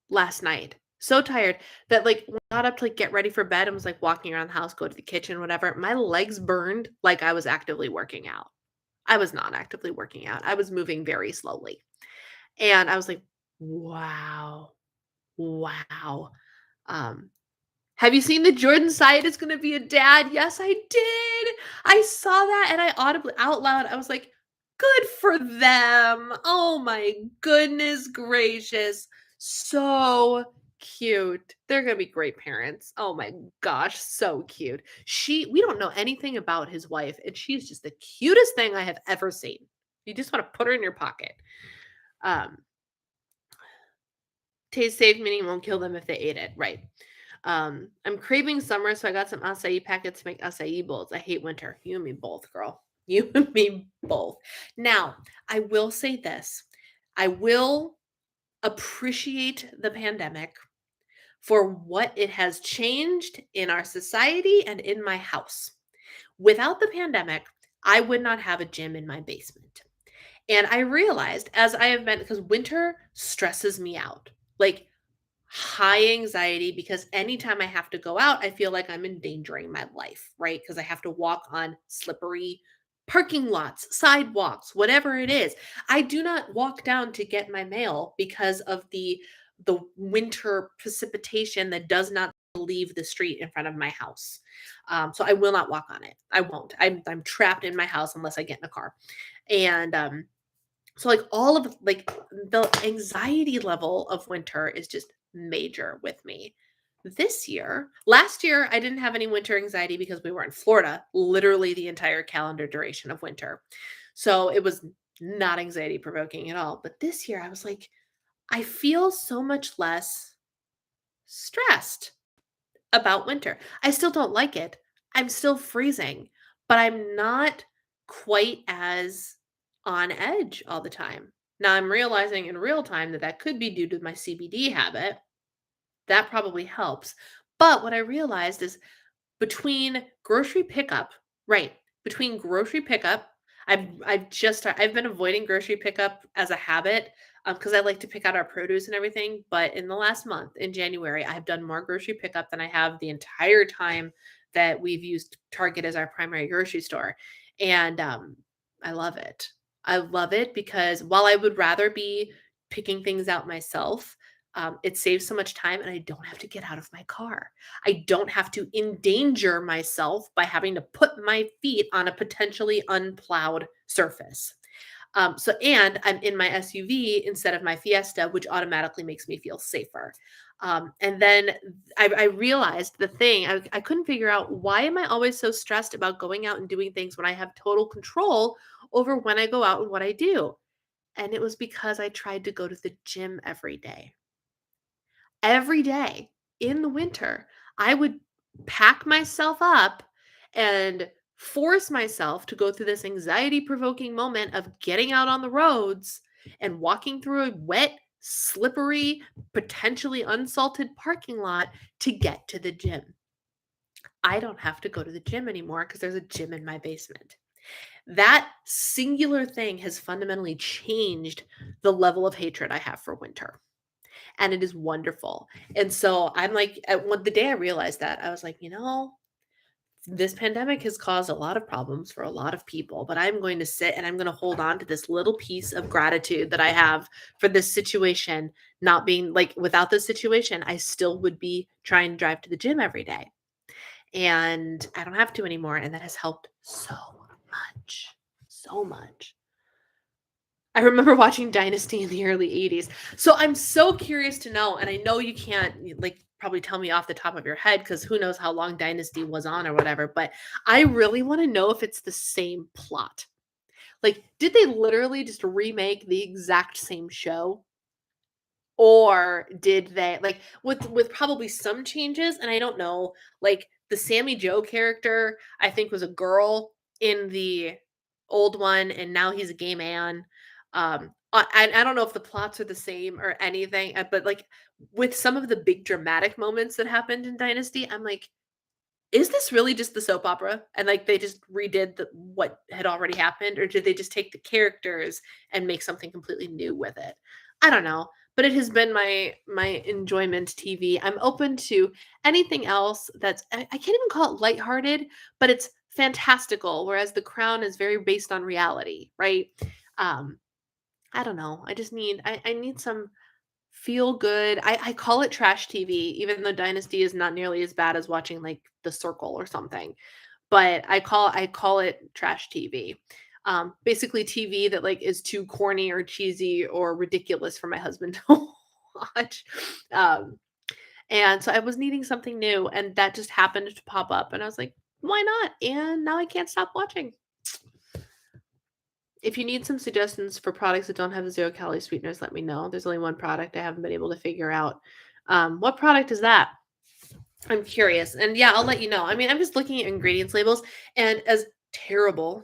last night. So tired that like when I got up to like get ready for bed and was like walking around the house, go to the kitchen, whatever. My legs burned like I was actively working out. I was not actively working out. I was moving very slowly. And I was like, wow. Wow. Um, have you seen that Jordan Syatt is going to be a dad? Yes, I did. I saw that and I audibly out loud, I was like, good for them. Oh my goodness gracious. So cute. They're going to be great parents. Oh my gosh, so cute. We don't know anything about his wife, and she's just the cutest thing I have ever seen. You just want to put her in your pocket. Um, Taste safe, meaning won't kill them if they ate it. Right. I'm craving summer, so I got some acai packets to make acai bowls. I hate winter. You and me both, girl. You and me both. Now, I will say this. I will appreciate the pandemic for what it has changed in our society and in my house. Without the pandemic, I would not have a gym in my basement. And I realized as I have been, because winter stresses me out, like high anxiety, because anytime I have to go out, I feel like I'm endangering my life, right? Because I have to walk on slippery parking lots, sidewalks, whatever it is. I do not walk down to get my mail because of the winter precipitation that does not leave the street in front of my house. So I will not walk on it. I won't. I'm trapped in my house unless I get in a car. And so like all of like the anxiety level of winter is just major with me. Last year, I didn't have any winter anxiety because we were in Florida literally the entire calendar duration of winter. So it was not anxiety provoking at all. But this year, I was like, I feel so much less stressed about winter. I still don't like it. I'm still freezing, but I'm not quite as on edge all the time. Now I'm realizing in real time that that could be due to my CBD habit. That probably helps. But what I realized is between grocery pickup, right, between grocery pickup, I've been avoiding grocery pickup as a habit, because I like to pick out our produce and everything, but in the last month, in January, I have done more grocery pickup than I have the entire time that we've used Target as our primary grocery store, and, I love it. I love it because while I would rather be picking things out myself, it saves so much time and I don't have to get out of my car. I don't have to endanger myself by having to put my feet on a potentially unplowed surface. And I'm in my SUV instead of my Fiesta, which automatically makes me feel safer. And then I realized I couldn't figure out, why am I always so stressed about going out and doing things when I have total control over when I go out and what I do? And it was because I tried to go to the gym every day. Every day in the winter, I would pack myself up and force myself to go through this anxiety provoking moment of getting out on the roads and walking through a wet, slippery, potentially unsalted parking lot to get to the gym. I don't have to go to the gym anymore because there's a gym in my basement. That singular thing has fundamentally changed the level of hatred I have for winter, and it is wonderful. And so I'm like, the day I realized that, I was like, this pandemic has caused a lot of problems for a lot of people, but I'm going to sit and I'm going to hold on to this little piece of gratitude that I have for this situation. Not being like, without this situation, I still would be trying to drive to the gym every day. And I don't have to anymore. And that has helped so much. So much. I remember watching Dynasty in the early 80s. So I'm so curious to know, and I know you can't like probably tell me off the top of your head because who knows how long Dynasty was on or whatever, but I really want to know if it's the same plot. Like, did they literally just remake the exact same show? Or did they like with probably some changes, and I don't know, like the Sammy Joe character, I think was a girl in the old one, and now he's a gay man. I don't know if the plots are the same or anything, but like with some of the big dramatic moments that happened in Dynasty, I'm like, is this really just the soap opera? And like they just redid what had already happened, or did they just take the characters and make something completely new with it? I don't know, but it has been my enjoyment TV. I'm open to anything else that's I can't even call it lighthearted, but it's fantastical. Whereas The Crown is very based on reality, right? Um, I don't know. I need some feel good. I call it trash TV, even though Dynasty is not nearly as bad as watching like The Circle or something. But I call it trash TV. Basically TV that like is too corny or cheesy or ridiculous for my husband to watch. Um, and so I was needing something new, and that just happened to pop up, and I was like, why not? And now I can't stop watching. If you need some suggestions for products that don't have the zero-calorie sweeteners, let me know. There's only one product I haven't been able to figure out. What product is that? I'm curious. And yeah, I'll let you know. I mean, I'm just looking at ingredients labels, and as terrible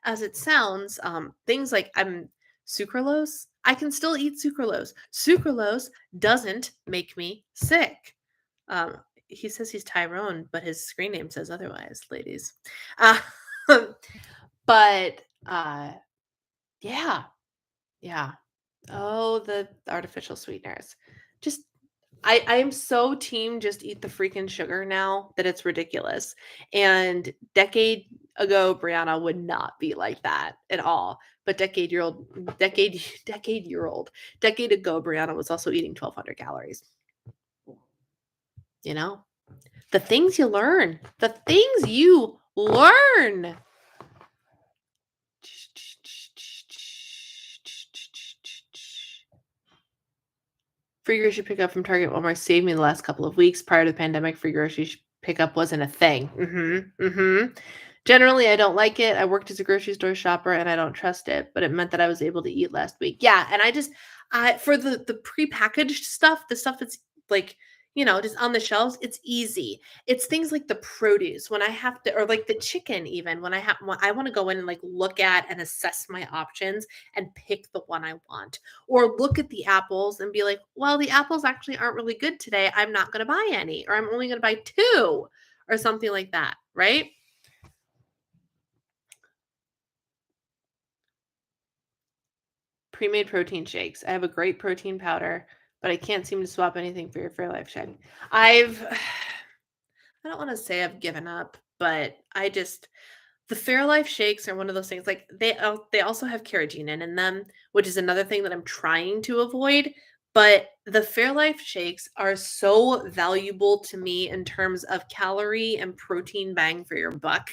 as it sounds, things like sucralose, I can still eat sucralose. Sucralose doesn't make me sick. He says he's Tyrone, but his screen name says otherwise, ladies. Uh, but yeah. Oh, the artificial sweeteners. Just I am so team just eat the freaking sugar now that it's ridiculous. And decade ago, Brianna would not be like that at all. But decade ago, Brianna was also eating 1,200 calories. You know, the things you learn, Free grocery pickup from Target Walmart saved me the last couple of weeks. Prior to the pandemic, free grocery pickup wasn't a thing. Generally, I don't like it. I worked as a grocery store shopper and I don't trust it, but it meant that I was able to eat last week. Yeah, and for the prepackaged stuff, the stuff that's like, just on the shelves, it's easy. It's things like the produce when I have to, or like the chicken even when I want to go in and like look at and assess my options and pick the one I want. Or look at the apples and be like, well, the apples actually aren't really good today. I'm not going to buy any, or I'm only going to buy 2 or something like that, right? Pre-made protein shakes. I have a great protein powder, but I can't seem to swap anything for your Fairlife shake. I don't want to say I've given up, but the Fairlife shakes are one of those things, like they also have carrageenan in them, which is another thing that I'm trying to avoid. But the Fairlife shakes are so valuable to me in terms of calorie and protein bang for your buck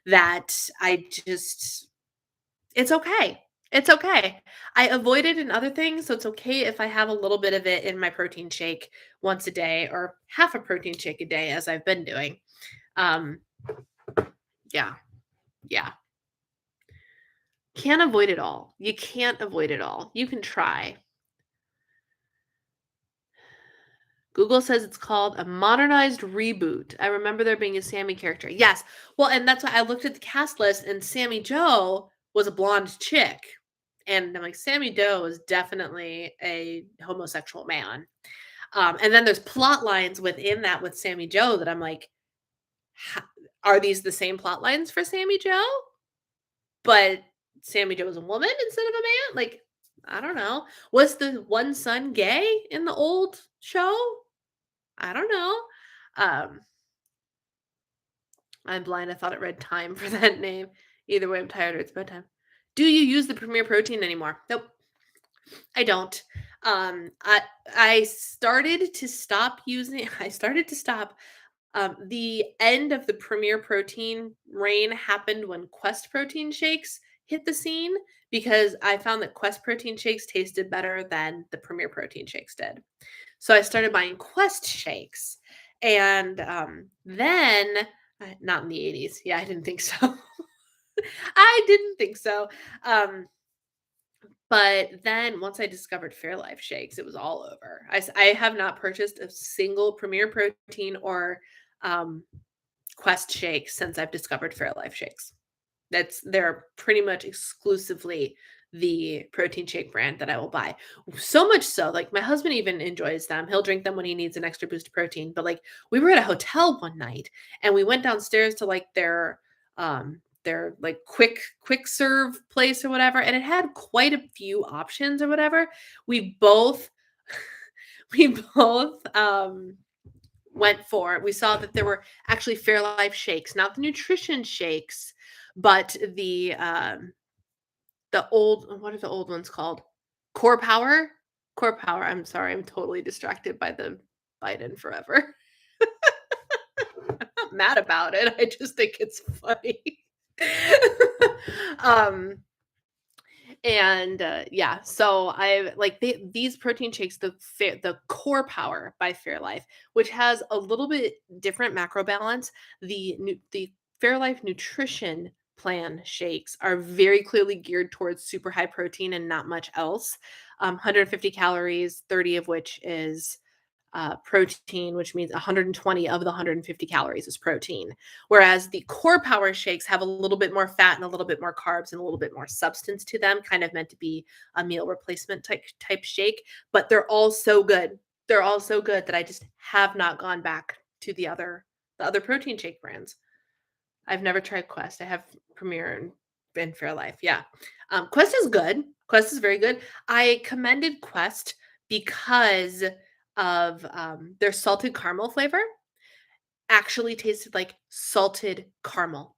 that it's okay. It's okay. I avoid it in other things, so it's okay if I have a little bit of it in my protein shake once a day or half a protein shake a day as I've been doing. Yeah. Can't avoid it all. You can't avoid it all. You can try. Google says it's called a modernized reboot. I remember there being a Sammy character. Yes. Well, and that's why I looked at the cast list and Sammy Joe was a blonde chick. And I'm like, Sammy Doe is definitely a homosexual man. And then there's plot lines within that with Sammy Joe that I'm like, are these the same plot lines for Sammy Joe? But Sammy Joe is a woman instead of a man? Like, I don't know. Was the one son gay in the old show? I don't know. I'm blind. I thought it read time for that name. Either way, I'm tired or it's bedtime. Do you use the Premier Protein anymore? Nope. I don't. I started to stop using the end of the Premier Protein reign happened when Quest protein shakes hit the scene because I found that Quest protein shakes tasted better than the Premier protein shakes did. So I started buying Quest shakes. And then, not in the 80s. Yeah, I didn't think so. I didn't think so. But then once I discovered Fairlife shakes, it was all over. I have not purchased a single Premier Protein or Quest shake since I've discovered Fairlife shakes. They're pretty much exclusively the protein shake brand that I will buy. So much so, like my husband even enjoys them. He'll drink them when he needs an extra boost of protein. But like we were at a hotel one night and we went downstairs to like their like quick serve place or whatever, and it had quite a few options or whatever. We both went for. We saw that there were actually Fairlife shakes, not the nutrition shakes, but the old, what are the old ones called? Core Power. I'm sorry, I'm totally distracted by the Biden forever. I'm not mad about it. I just think it's funny. Yeah, so I like these protein shakes, the Core Power by Fairlife, which has a little bit different macro balance. The Fairlife Nutrition Plan shakes are very clearly geared towards super high protein and not much else. 150 calories, 30 of which is protein, which means 120 of the 150 calories is protein. Whereas the core power shakes have a little bit more fat and a little bit more carbs and a little bit more substance to them, kind of meant to be a meal replacement type shake. But they're all so good. They're all so good that I just have not gone back to the other protein shake brands. I've never tried Quest. I have Premier and Fairlife. Yeah. Quest is good. Quest is very good. I commended Quest because of their salted caramel flavor. Actually tasted like salted caramel.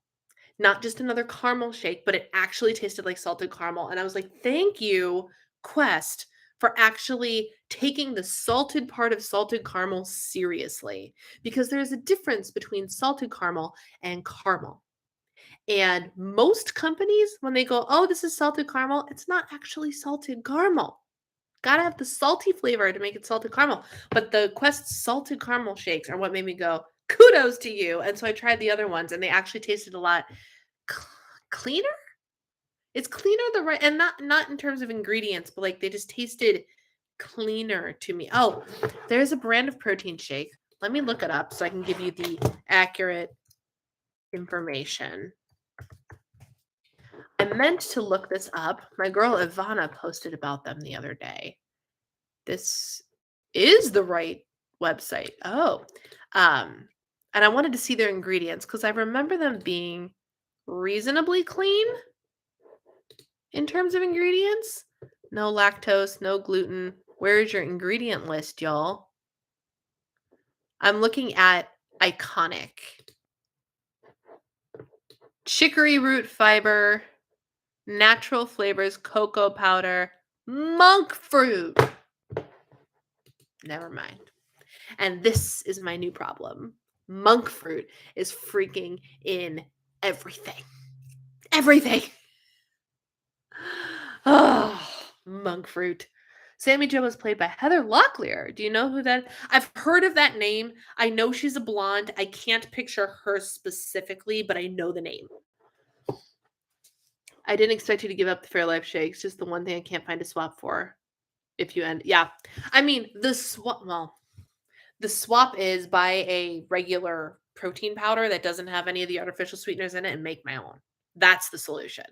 Not just another caramel shake, but it actually tasted like salted caramel. And I was like, thank you, Quest, for actually taking the salted part of salted caramel seriously. Because there's a difference between salted caramel and caramel. And most companies, when they go, oh, this is salted caramel, it's not actually salted caramel. Gotta have the salty flavor to make it salted caramel. But the Quest salted caramel shakes are what made me go, kudos to you. And so I tried the other ones and they actually tasted a lot cleaner. It's cleaner the right, and not in terms of ingredients, but like they just tasted cleaner to me. Oh, there's a brand of protein shake. Let me look it up so I can give you the accurate information. I meant to look this up. My girl Ivana posted about them the other day. This is the right website. Oh. And I wanted to see their ingredients because I remember them being reasonably clean in terms of ingredients. No lactose, no gluten. Where's your ingredient list, y'all? I'm looking at Iconic. Chicory root fiber, natural flavors, cocoa powder, monk fruit. Never mind. And this is my new problem. Monk fruit is freaking in everything. Everything. Oh, monk fruit. Sammy Jo was played by Heather Locklear. Do you know who that? I've heard of that name. I know she's a blonde. I can't picture her specifically, but I know the name. I didn't expect you to give up the Fairlife shakes. Just the one thing I can't find a swap for. If you end, yeah. I mean, the swap. Well, the swap is buy a regular protein powder that doesn't have any of the artificial sweeteners in it and make my own. That's the solution.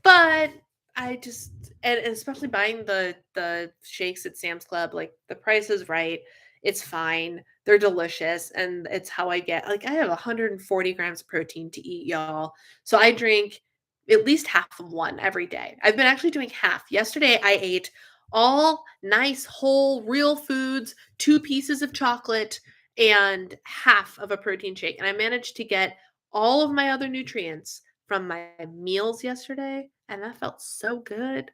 But I just, and especially buying the shakes at Sam's Club, like the price is right. It's fine. They're delicious. And it's how I get, like, I have 140 grams of protein to eat, y'all. So I drink at least half of one every day. I've been actually doing half. Yesterday, I ate all nice, whole, real foods, 2 pieces of chocolate, and half of a protein shake. And I managed to get all of my other nutrients from my meals yesterday, and that felt so good.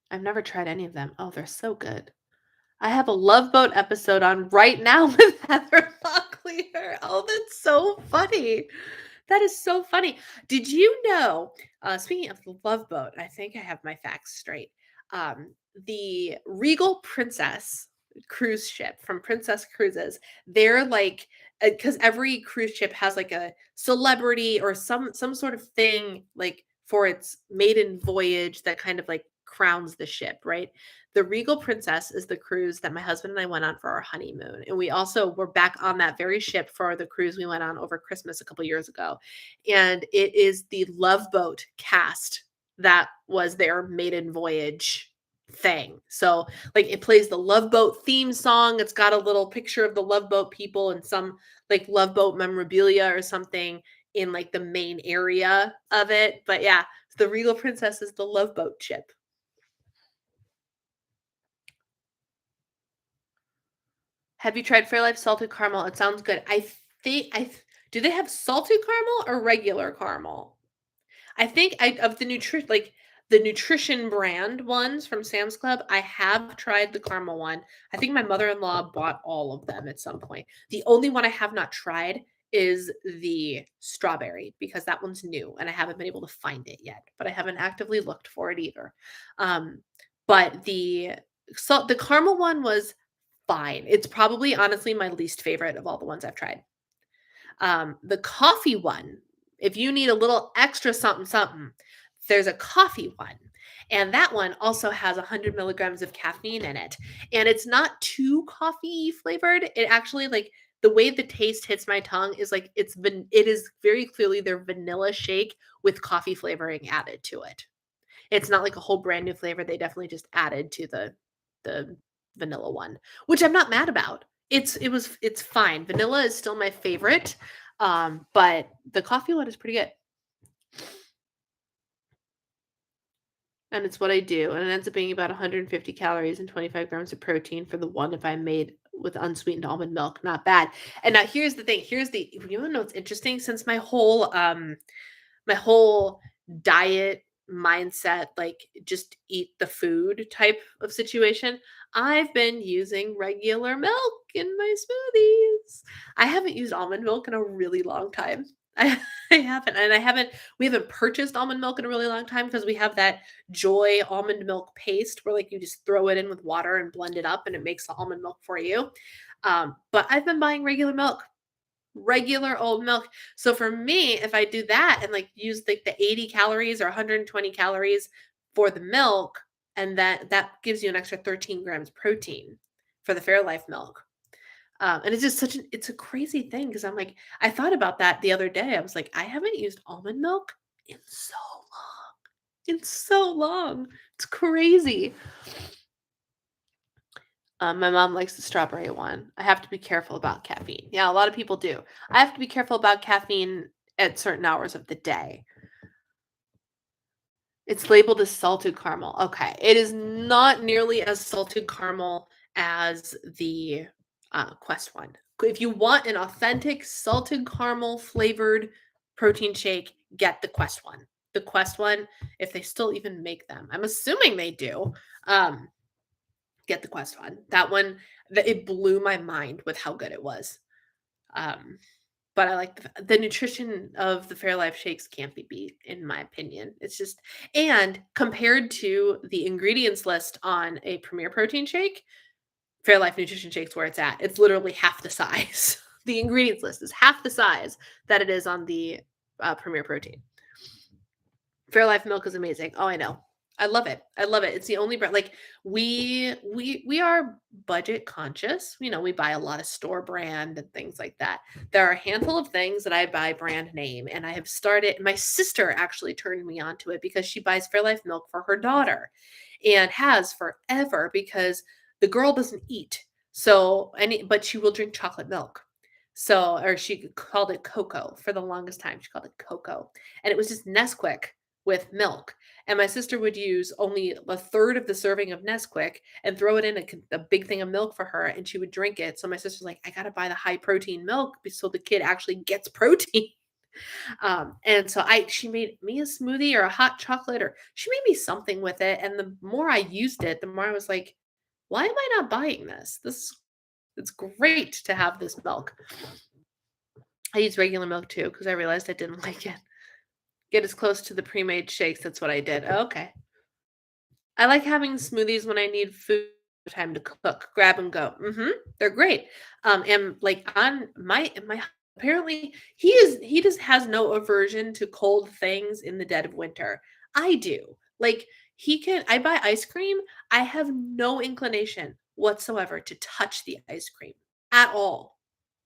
I've never tried any of them. Oh, they're so good. I have a Love Boat episode on right now with Heather Locklear. Oh, that's so funny. That is so funny. Did you know, speaking of the Love Boat, I think I have my facts straight. The Regal Princess cruise ship from Princess Cruises, they're like, because every cruise ship has like a celebrity or some sort of thing like for its maiden voyage that kind of like crowns the ship, right? The Regal Princess is the cruise that my husband and I went on for our honeymoon. And we also were back on that very ship for the cruise we went on over Christmas a couple years ago. And it is the Love Boat cast that was their maiden voyage thing. So like it plays the Love Boat theme song. It's got a little picture of the Love Boat people and some like Love Boat memorabilia or something in like the main area of it. But yeah, the Regal Princess is the Love Boat ship. Have you tried Fairlife salted caramel? It sounds good. Do they have salted caramel or regular caramel? I think of the nutrition brand ones from Sam's Club, I have tried the caramel one. I think my mother-in-law bought all of them at some point. The only one I have not tried is the strawberry because that one's new and I haven't been able to find it yet, but I haven't actively looked for it either. But the caramel one was fine. It's probably honestly my least favorite of all the ones I've tried. The coffee one, if you need a little extra something, there's a coffee one. And that one also has 100 milligrams of caffeine in it. And it's not too coffee flavored. It actually, like, the way the taste hits my tongue is like it is very clearly their vanilla shake with coffee flavoring added to it. It's not like a whole brand new flavor. They definitely just added to the vanilla one, which I'm not mad about. It's fine. Vanilla is still my favorite. But the coffee one is pretty good. And it's what I do. And it ends up being about 150 calories and 25 grams of protein for the one if I made with unsweetened almond milk. Not bad. And now here's the thing. You want to know what's interesting? Since my whole diet mindset, like just eat the food type of situation, I've been using regular milk in my smoothies. I haven't used almond milk in a really long time. I, I haven't. We haven't purchased almond milk in a really long time because we have that Joy almond milk paste where like you just throw it in with water and blend it up and it makes the almond milk for you. But I've been buying regular old milk. So for me, if I do that and like use like the 80 calories or 120 calories for the milk, and that gives you an extra 13 grams protein for the Fairlife milk. And it's just it's a crazy thing because I'm like, I thought about that the other day. I was like, I haven't used almond milk in so long. In so long. It's crazy. My mom likes the strawberry one. I have to be careful about caffeine. Yeah, a lot of people do. I have to be careful about caffeine at certain hours of the day. It's labeled as salted caramel. Okay. It is not nearly as salted caramel as the Quest one. If you want an authentic salted caramel flavored protein shake, get the Quest one. The Quest one, if they still even make them, I'm assuming they do. Get the Quest one. That one, it blew my mind with how good it was. But I like the nutrition of the Fairlife shakes can't be beat, in my opinion. It's just, and compared to the ingredients list on a Premier Protein shake, Fairlife Nutrition Shake's where it's at. It's literally half the size. The ingredients list is half the size that it is on the Premier Protein. Fairlife milk is amazing. Oh, I know. I love it. I love it. It's the only brand, like we are budget conscious. You know, we buy a lot of store brand and things like that. There are a handful of things that I buy brand name, and I have started. My sister actually turned me onto it because she buys Fairlife milk for her daughter, and has forever because the girl doesn't eat. But she will drink chocolate milk. So, or she called it cocoa for the longest time. She called it cocoa, and it was just Nesquik with milk. And my sister would use only a third of the serving of Nesquik and throw it in a big thing of milk for her, and she would drink it. So my sister's like, I got to buy the high protein milk so the kid actually gets protein. And so she made me a smoothie or a hot chocolate, or she made me something with it. And the more I used it, the more I was like, why am I not buying this? It's great to have this milk. I use regular milk too because I realized I didn't like it. Get as close to the pre-made shakes. That's what I did. Okay. I like having smoothies when I need food time to cook. Grab and go. They're great. And like on my apparently he just has no aversion to cold things in the dead of winter. I do. Like I buy ice cream. I have no inclination whatsoever to touch the ice cream at all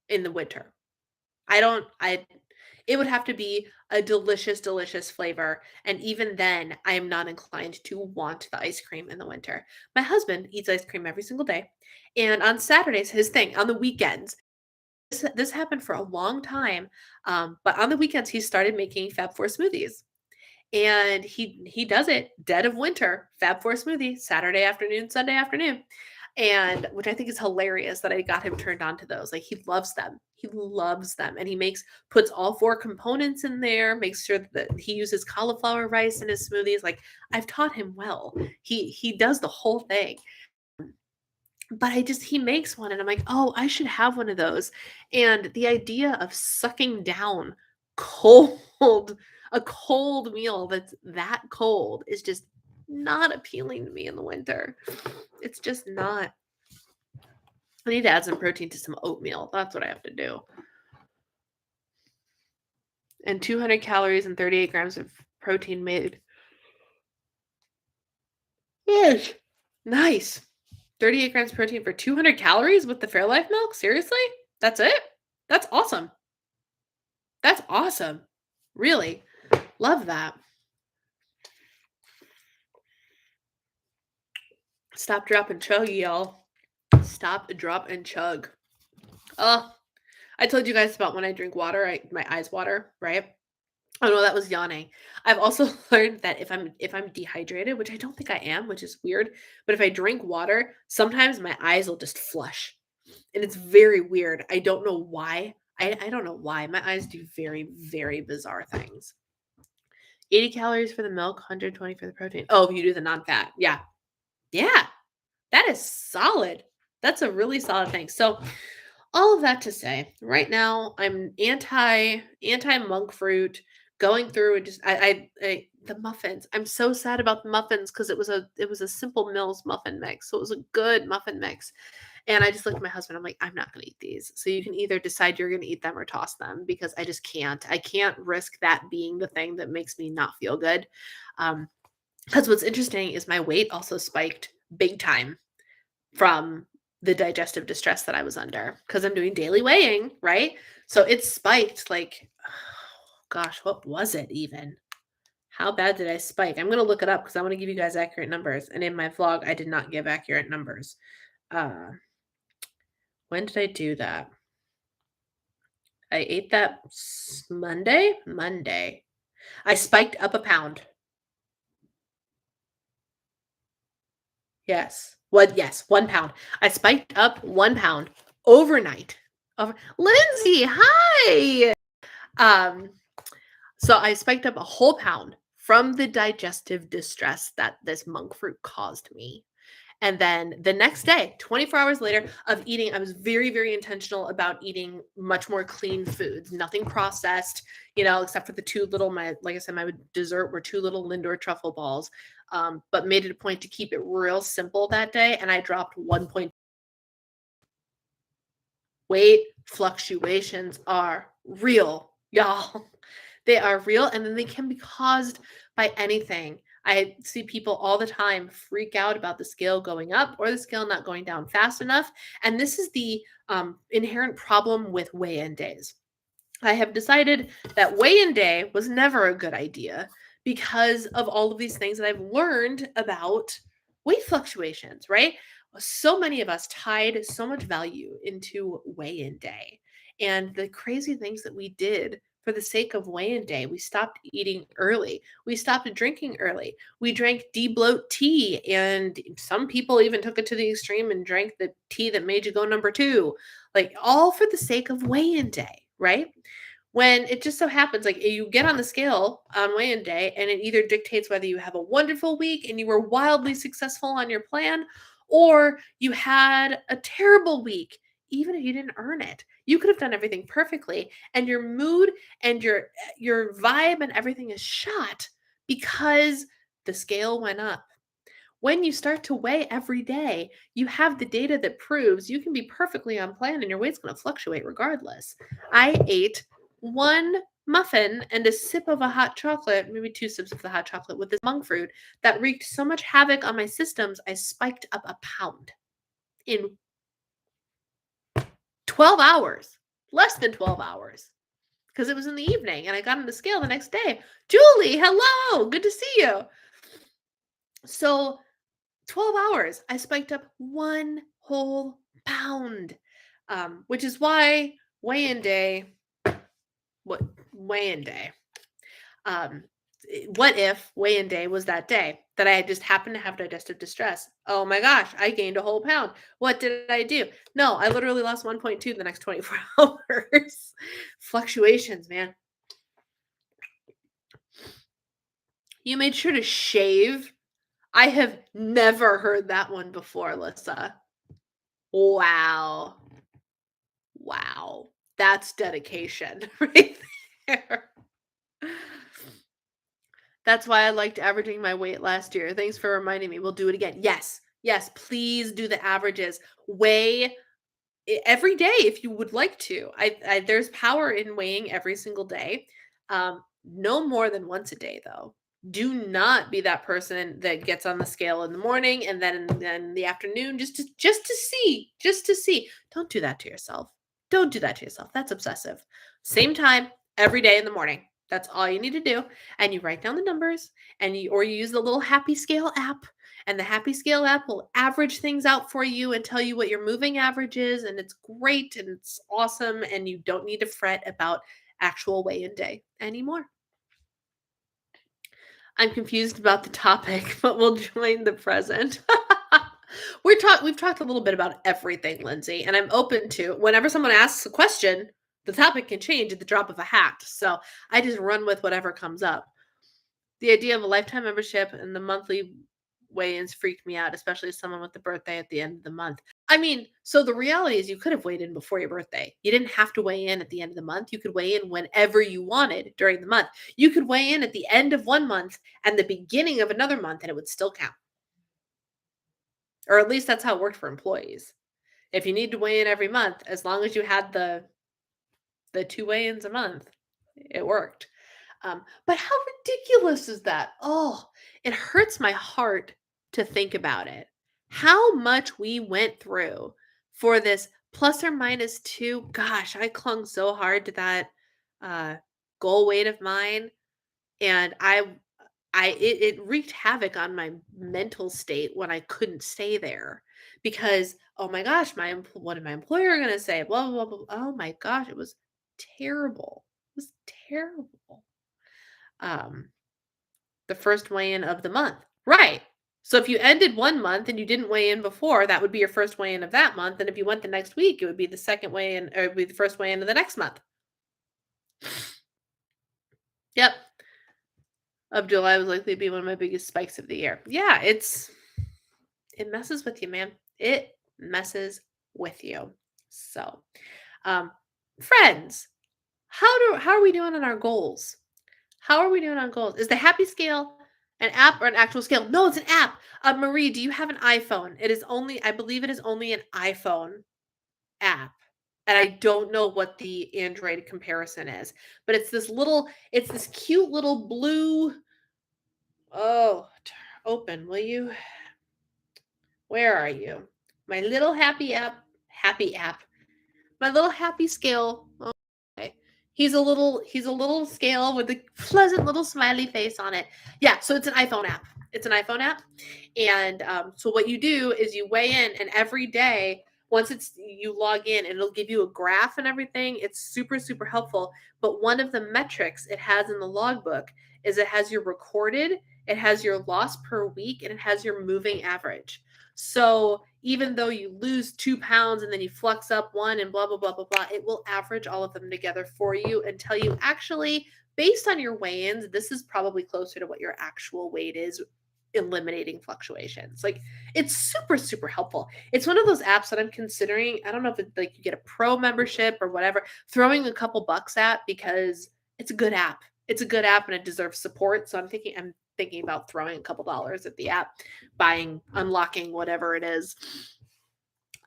in the winter. It would have to be a delicious, delicious flavor. And even then, I am not inclined to want the ice cream in the winter. My husband eats ice cream every single day. And on Saturdays, his thing, on the weekends, this happened for a long time. But on the weekends, he started making Fab Four smoothies. And he does it dead of winter, Fab Four smoothie, Saturday afternoon, Sunday afternoon. And which I think is hilarious that I got him turned on to those. Like he loves them. He loves them. And puts all four components in there, makes sure that he uses cauliflower rice in his smoothies. Like I've taught him well. He does the whole thing. But he makes one and I'm like, oh, I should have one of those. And the idea of sucking down a cold meal that's that cold is just not appealing to me in the winter. It's just not. I need to add some protein to some oatmeal. That's what I have to do. And 200 calories and 38 grams of protein made Yes. Nice. 38 grams protein for 200 calories with the Fairlife milk? Seriously? That's it? That's awesome. That's awesome. Really. Love that. Stop, drop, and chug, y'all. Stop, drop, and chug. Oh, I told you guys about when I drink water, my eyes water, right? Oh no, that was yawning. I've also learned that if I'm dehydrated, which I don't think I am, which is weird, but if I drink water, sometimes my eyes will just flush. And it's very weird. I don't know why. I don't know why. My eyes do very, very bizarre things. 80 calories for the milk, 120 for the protein. Oh, you do the non-fat. Yeah. Yeah. That is solid. That's a really solid thing. So all of that to say, right now I'm anti monk fruit, going through and just the muffins. I'm so sad about the muffins because it was a Simple Mills muffin mix. So it was a good muffin mix. And I just looked at my husband. I'm like, I'm not going to eat these. So you can either decide you're going to eat them or toss them because I just can't. I can't risk that being the thing that makes me not feel good. Because what's interesting is my weight also spiked big time from the digestive distress that I was under because I'm doing daily weighing, right? So it spiked like, oh, gosh, what was it even? How bad did I spike? I'm going to look it up because I want to give you guys accurate numbers. And in my vlog, I did not give accurate numbers. When did I do that? I ate that Monday. Monday. I spiked up a pound. Yes. What? Yes, 1 pound. I spiked up 1 pound overnight. Lindsay, hi. Um, so I spiked up a whole pound from the digestive distress that this monk fruit caused me. And then the next day, 24 hours later of eating, I was very, very intentional about eating much more clean foods, nothing processed, except for the like I said, my dessert were 2 little Lindor truffle balls, but made it a point to keep it real simple that day. And I dropped 1 point. Weight fluctuations are real, y'all. They are real, and then they can be caused by anything. I see people all the time freak out about the scale going up or the scale not going down fast enough. And this is the inherent problem with weigh-in days. I have decided that weigh-in day was never a good idea because of all of these things that I've learned about weight fluctuations, right? So many of us tied so much value into weigh-in day and the crazy things that we did for the sake of weigh-in day. We stopped eating early. We stopped drinking early. We drank de-bloat tea, and some people even took it to the extreme and drank the tea that made you go number 2, like all for the sake of weigh-in day, right? When it just so happens, like you get on the scale on weigh-in day and it either dictates whether you have a wonderful week and you were wildly successful on your plan, or you had a terrible week, even if you didn't earn it. You could have done everything perfectly, and your mood and your vibe and everything is shot because the scale went up. When you start to weigh every day, you have the data that proves you can be perfectly on plan and your weight's going to fluctuate regardless. I ate 1 muffin and a sip of a hot chocolate, maybe 2 sips of the hot chocolate with this monk fruit that wreaked so much havoc on my systems, I spiked up a pound in 12 hours, less than 12 hours, because it was in the evening and I got on the scale the next day. Julie, hello, good to see you. So 12 hours, I spiked up 1 whole pound, which is why weigh-in day, what if weigh-in day was that day that I just happened to have digestive distress? Oh my gosh, I gained a whole pound. What did I do? No, I literally lost 1.2 the next 24 hours. Fluctuations, man. You made sure to shave. I have never heard that one before, Lissa. Wow. Wow. That's dedication right there. That's why I liked averaging my weight last year. Thanks for reminding me. We'll do it again. Yes. Yes, please do the averages. Weigh every day if you would like to. There's power in weighing every single day. No more than once a day though. Do not be that person that gets on the scale in the morning and then in the afternoon just to see. Don't do that to yourself. Don't do that to yourself. That's obsessive. Same time every day in the morning. That's all you need to do. And you write down the numbers and you use the little Happy Scale app. And the Happy Scale app will average things out for you and tell you what your moving average is. And it's great and it's awesome. And you don't need to fret about actual weigh-in day anymore. I'm confused about the topic, but we'll join the present. We've talked a little bit about everything, Lindsay, and I'm open to whenever someone asks a question, the topic can change at the drop of a hat. So I just run with whatever comes up. The idea of a lifetime membership and the monthly weigh-ins freaked me out, especially as someone with a birthday at the end of the month. I mean, so the reality is you could have weighed in before your birthday. You didn't have to weigh in at the end of the month. You could weigh in whenever you wanted during the month. You could weigh in at the end of one month and the beginning of another month, and it would still count. Or at least that's how it worked for employees. If you need to weigh in every month, as long as you had the 2 weigh-ins a month, it worked. But how ridiculous is that? Oh, it hurts my heart to think about it. How much we went through for this plus or minus 2. Gosh, I clung so hard to that goal weight of mine, and it wreaked havoc on my mental state when I couldn't stay there because oh my gosh, what is my employer going to say? Blah blah blah. Oh my gosh, it was terrible. It was terrible. The first weigh-in of the month. Right. So if you ended one month and you didn't weigh in before, that would be your first weigh-in of that month. And if you went the next week, it would be the second weigh-in, or it would be the first weigh-in of the next month. Yep. Of July was likely to be one of my biggest spikes of the year. Yeah, it messes with you, man. It messes with you. So, friends, how are we doing on our goals? How are we doing on goals? Is the Happy Scale an app or an actual scale? No, it's an app. Marie, do you have an iPhone? I believe it is only an iPhone app. And I don't know what the Android comparison is, but it's this cute little blue. Oh, open, will you? Where are you? My little happy app. My little Happy Scale. Okay. He's a little scale with a pleasant little smiley face on it. Yeah, so it's an iPhone app. And so what you do is you weigh in, and every day, once you log in, and it'll give you a graph and everything. It's super, super helpful. But one of the metrics it has in the logbook is it has your recorded, it has your loss per week, and it has your moving average. So even though you lose 2 pounds and then you flux up 1 and blah, blah, blah, blah, blah, it will average all of them together for you and tell you actually, based on your weigh-ins, this is probably closer to what your actual weight is, eliminating fluctuations. Like, it's super, super helpful. It's one of those apps that I'm considering. I don't know if it's like you get a pro membership or whatever, throwing a couple bucks at, because it's a good app. It's a good app and it deserves support. So I'm thinking about throwing a couple dollars at the app, unlocking whatever it is.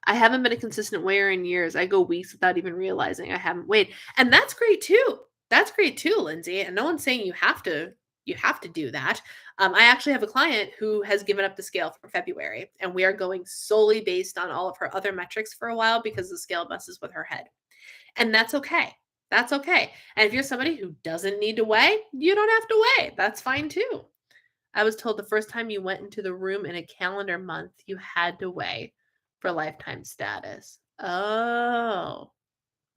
I haven't been a consistent weigher in years. I go weeks without even realizing I haven't weighed. And that's great too. That's great too, Lindsay. And no one's saying you have to do that. I actually have a client who has given up the scale for February, and we are going solely based on all of her other metrics for a while because the scale messes with her head. And that's okay. That's okay. And if you're somebody who doesn't need to weigh, you don't have to weigh. That's fine too. I was told the first time you went into the room in a calendar month, you had to weigh for lifetime status. Oh.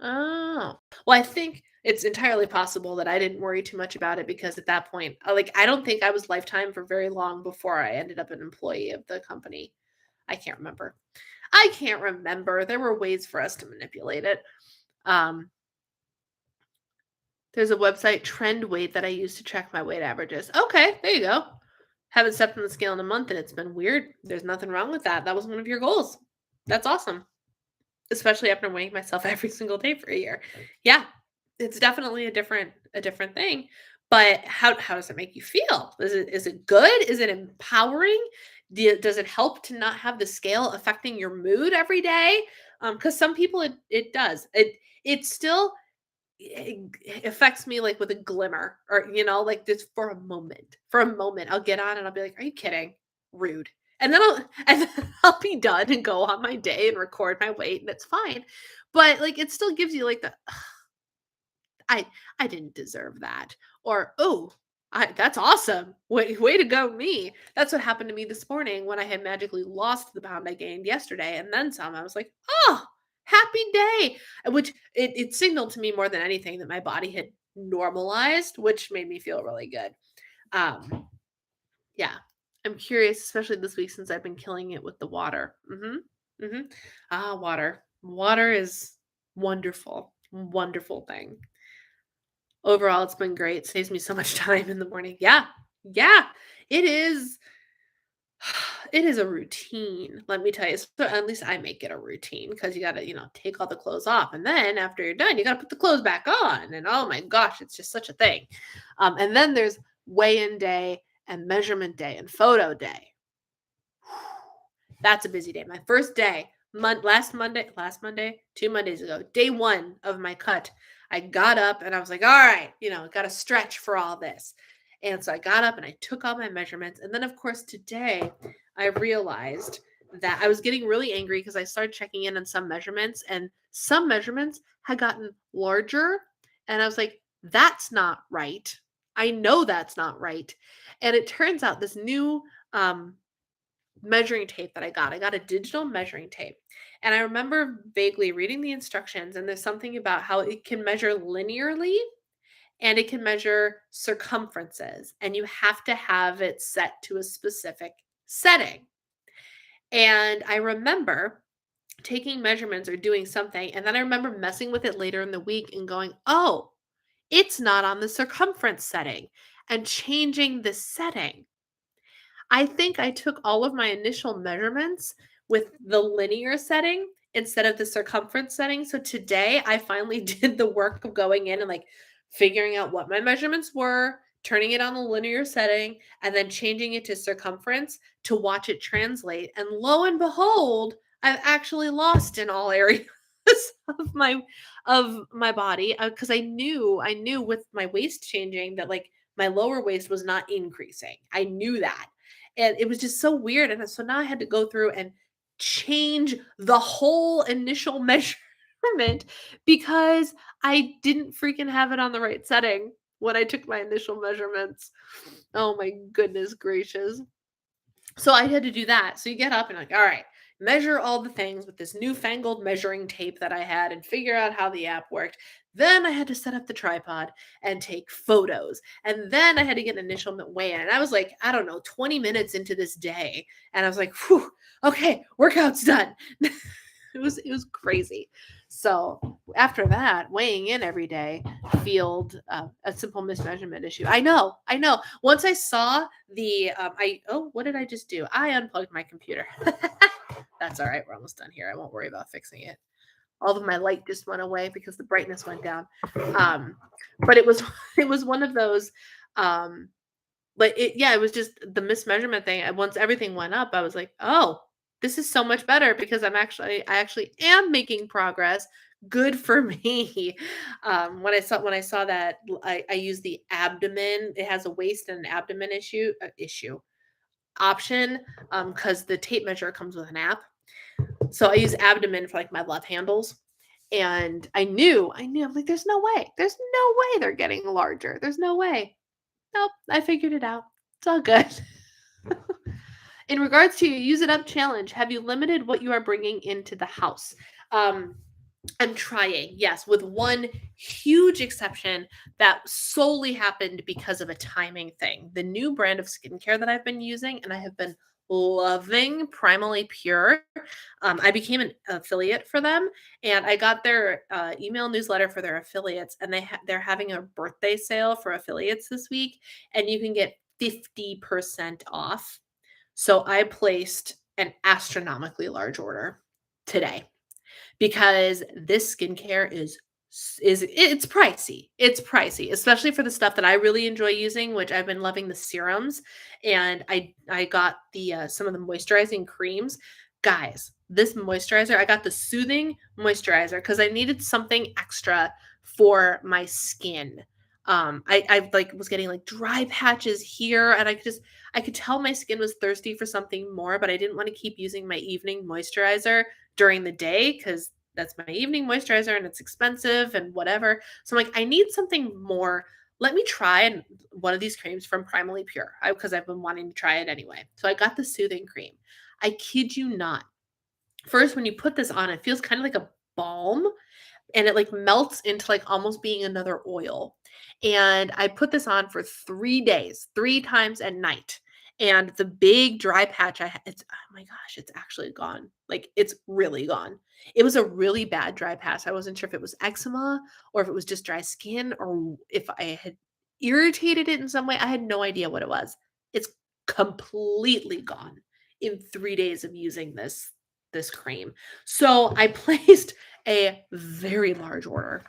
Well, I think it's entirely possible that I didn't worry too much about it because at that point, I don't think I was lifetime for very long before I ended up an employee of the company. I can't remember. There were ways for us to manipulate it. There's a website, Trend Weight, that I use to track my weight averages. Okay, there you go. Haven't stepped on the scale in a month and it's been weird. There's nothing wrong with that. That was one of your goals. That's awesome. Especially after weighing myself every single day for a year. Yeah, it's definitely a different thing. But how does it make you feel? Is it good? Is it empowering? Does it help to not have the scale affecting your mood every day? Because some people it does. It's still it affects me like with a glimmer, or like just for a moment. For a moment, I'll get on and I'll be like, "Are you kidding? Rude." And then I'll be done and go on my day and record my weight, and it's fine. But like it still gives you like the I I didn't deserve that. Or, "Oh, that's awesome. Way to go, me." That's what happened to me this morning when I had magically lost the pound I gained yesterday and then some. I was like, "Oh, happy day." Which it signaled to me more than anything that my body had normalized, which made me feel really good. Um, yeah. I'm curious, especially this week since I've been killing it with the water. Mhm. Mhm. Water. Water is wonderful. Wonderful thing. Overall, it's been great. Saves me so much time in the morning. Yeah. Yeah. It is it is a routine, let me tell you. So at least I make it a routine because you gotta, take all the clothes off. And then after you're done, you gotta put the clothes back on. And oh my gosh, it's just such a thing. And then there's weigh-in day and measurement day and photo day. That's a busy day. My first day, last Monday, 2 Mondays ago, day one of my cut, I got up and I was like, all right, got to stretch for all this. And so I got up and I took all my measurements. And then, of course, today I realized that I was getting really angry because I started checking in on some measurements, and some measurements had gotten larger. And I was like, that's not right. I know that's not right. And it turns out this new measuring tape that I got a digital measuring tape. And I remember vaguely reading the instructions, and there's something about how it can measure linearly and it can measure circumferences, and you have to have it set to a specific setting. And I remember taking measurements or doing something, and then I remember messing with it later in the week and going, "Oh, it's not on the circumference setting," and changing the setting. I think I took all of my initial measurements with the linear setting instead of the circumference setting. So today I finally did the work of going in and like figuring out what my measurements were, turning it on the linear setting, and then changing it to circumference to watch it translate. And lo and behold, I've actually lost in all areas of my body, because I knew with my waist changing that like my lower waist was not increasing. I knew that. And it was just so weird. And so now I had to go through and change the whole initial measurement because I didn't freaking have it on the right setting when I took my initial measurements. Oh my goodness gracious. So I had to do that. So you get up and like, all right, measure all the things with this newfangled measuring tape that I had and figure out how the app worked. Then I had to set up the tripod and take photos. And then I had to get an initial weigh-in. And I was like, I don't know, 20 minutes into this day. And I was like, whew, okay, workout's done. It was crazy. So after that, weighing in every day fueled a simple mismeasurement issue. I know. Once I saw the what did I just do? I unplugged my computer. That's all right. We're almost done here. I won't worry about fixing it. All of my light just went away because the brightness went down. But it was one of those. It was just the mismeasurement thing. And once everything went up, I was like, oh, this is so much better because I actually am making progress. Good for me. When I saw that, I used the abdomen. It has a waist and an abdomen option, because the tape measure comes with an app. So I use abdomen for like my love handles. And I knew, I'm like, there's no way they're getting larger. There's no way. Nope, I figured it out. It's all good. In regards to your use it up challenge, have you limited what you are bringing into the house? I'm trying, yes, with one huge exception that solely happened because of a timing thing. The new brand of skincare that I've been using and I have been loving, Primally Pure. I became an affiliate for them, and I got their email newsletter for their affiliates, and they're having a birthday sale for affiliates this week, and you can get 50% off. So I placed an astronomically large order today because this skincare is it's pricey. It's pricey, especially for the stuff that I really enjoy using, which I've been loving the serums, and I got the some of the moisturizing creams. Guys, this moisturizer, I got the soothing moisturizer because I needed something extra for my skin. I like was getting like dry patches here, and I could tell my skin was thirsty for something more, but I didn't want to keep using my evening moisturizer during the day because that's my evening moisturizer and it's expensive and whatever. So I'm like, I need something more. Let me try one of these creams from Primally Pure because I've been wanting to try it anyway. So I got the soothing cream. I kid you not. First, when you put this on, it feels kind of like a balm, and it like melts into like almost being another oil. And I put this on for 3 days, 3 times at night. And the big dry patch it's, oh my gosh, it's actually gone. Like it's really gone. It was a really bad dry patch. I wasn't sure if it was eczema or if it was just dry skin or if I had irritated it in some way. I had no idea what it was. It's completely gone in 3 days of using this cream. So I placed a very large order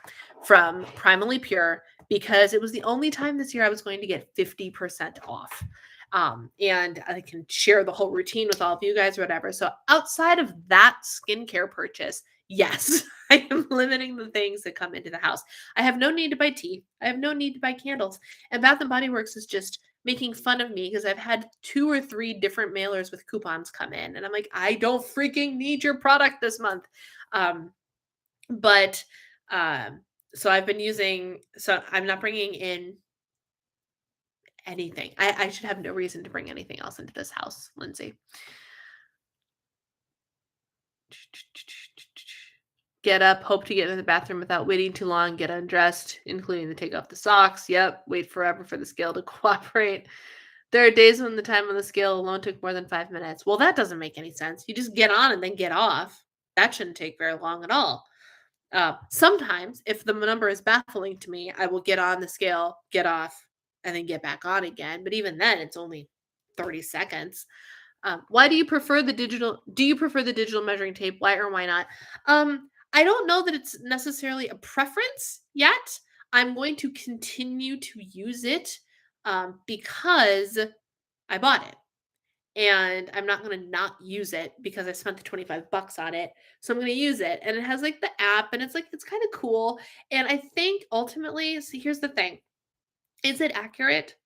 from Primally Pure because it was the only time this year I was going to get 50% off. And I can share the whole routine with all of you guys or whatever. So outside of that skincare purchase, yes, I am limiting the things that come into the house. I have no need to buy tea. I have no need to buy candles. And Bath & Body Works is just making fun of me because I've had 2 or 3 different mailers with coupons come in. And I'm like, I don't freaking need your product this month. But so I've been using, so I'm not bringing in anything. I should have no reason to bring anything else into this house, Lindsay. Get up, hope to get in the bathroom without waiting too long, get undressed, including to take off the socks. Yep, wait forever for the scale to cooperate. There are days when the time on the scale alone took more than 5 minutes. Well, that doesn't make any sense. You just get on and then get off. That shouldn't take very long at all. Sometimes, if the number is baffling to me, I will get on the scale, get off, and then get back on again. But even then, it's only 30 seconds. Why do you prefer the digital? Do you prefer the digital measuring tape? Why or why not? I don't know that it's necessarily a preference yet. I'm going to continue to use it because I bought it. And I'm not going to not use it because I spent the $25 on it. So I'm going to use it. And it has like the app and it's like, it's kind of cool. And I think ultimately, so here's the thing. Is it accurate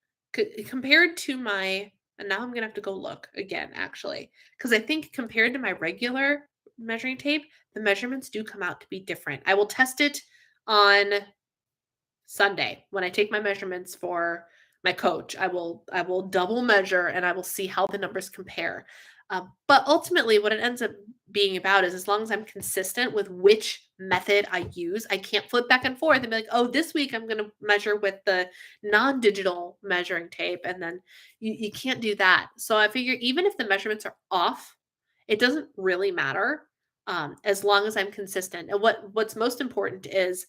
compared to my, and now I'm going to have to go look again, actually, because I think compared to my regular measuring tape, the measurements do come out to be different. I will test it on Sunday when I take my measurements for my coach. I will double measure and I will see how the numbers compare. But ultimately, what it ends up being about is as long as I'm consistent with which method I use, I can't flip back and forth and be like, oh, this week I'm going to measure with the non-digital measuring tape. And then you can't do that. So I figure even if the measurements are off, it doesn't really matter as long as I'm consistent. And what's most important is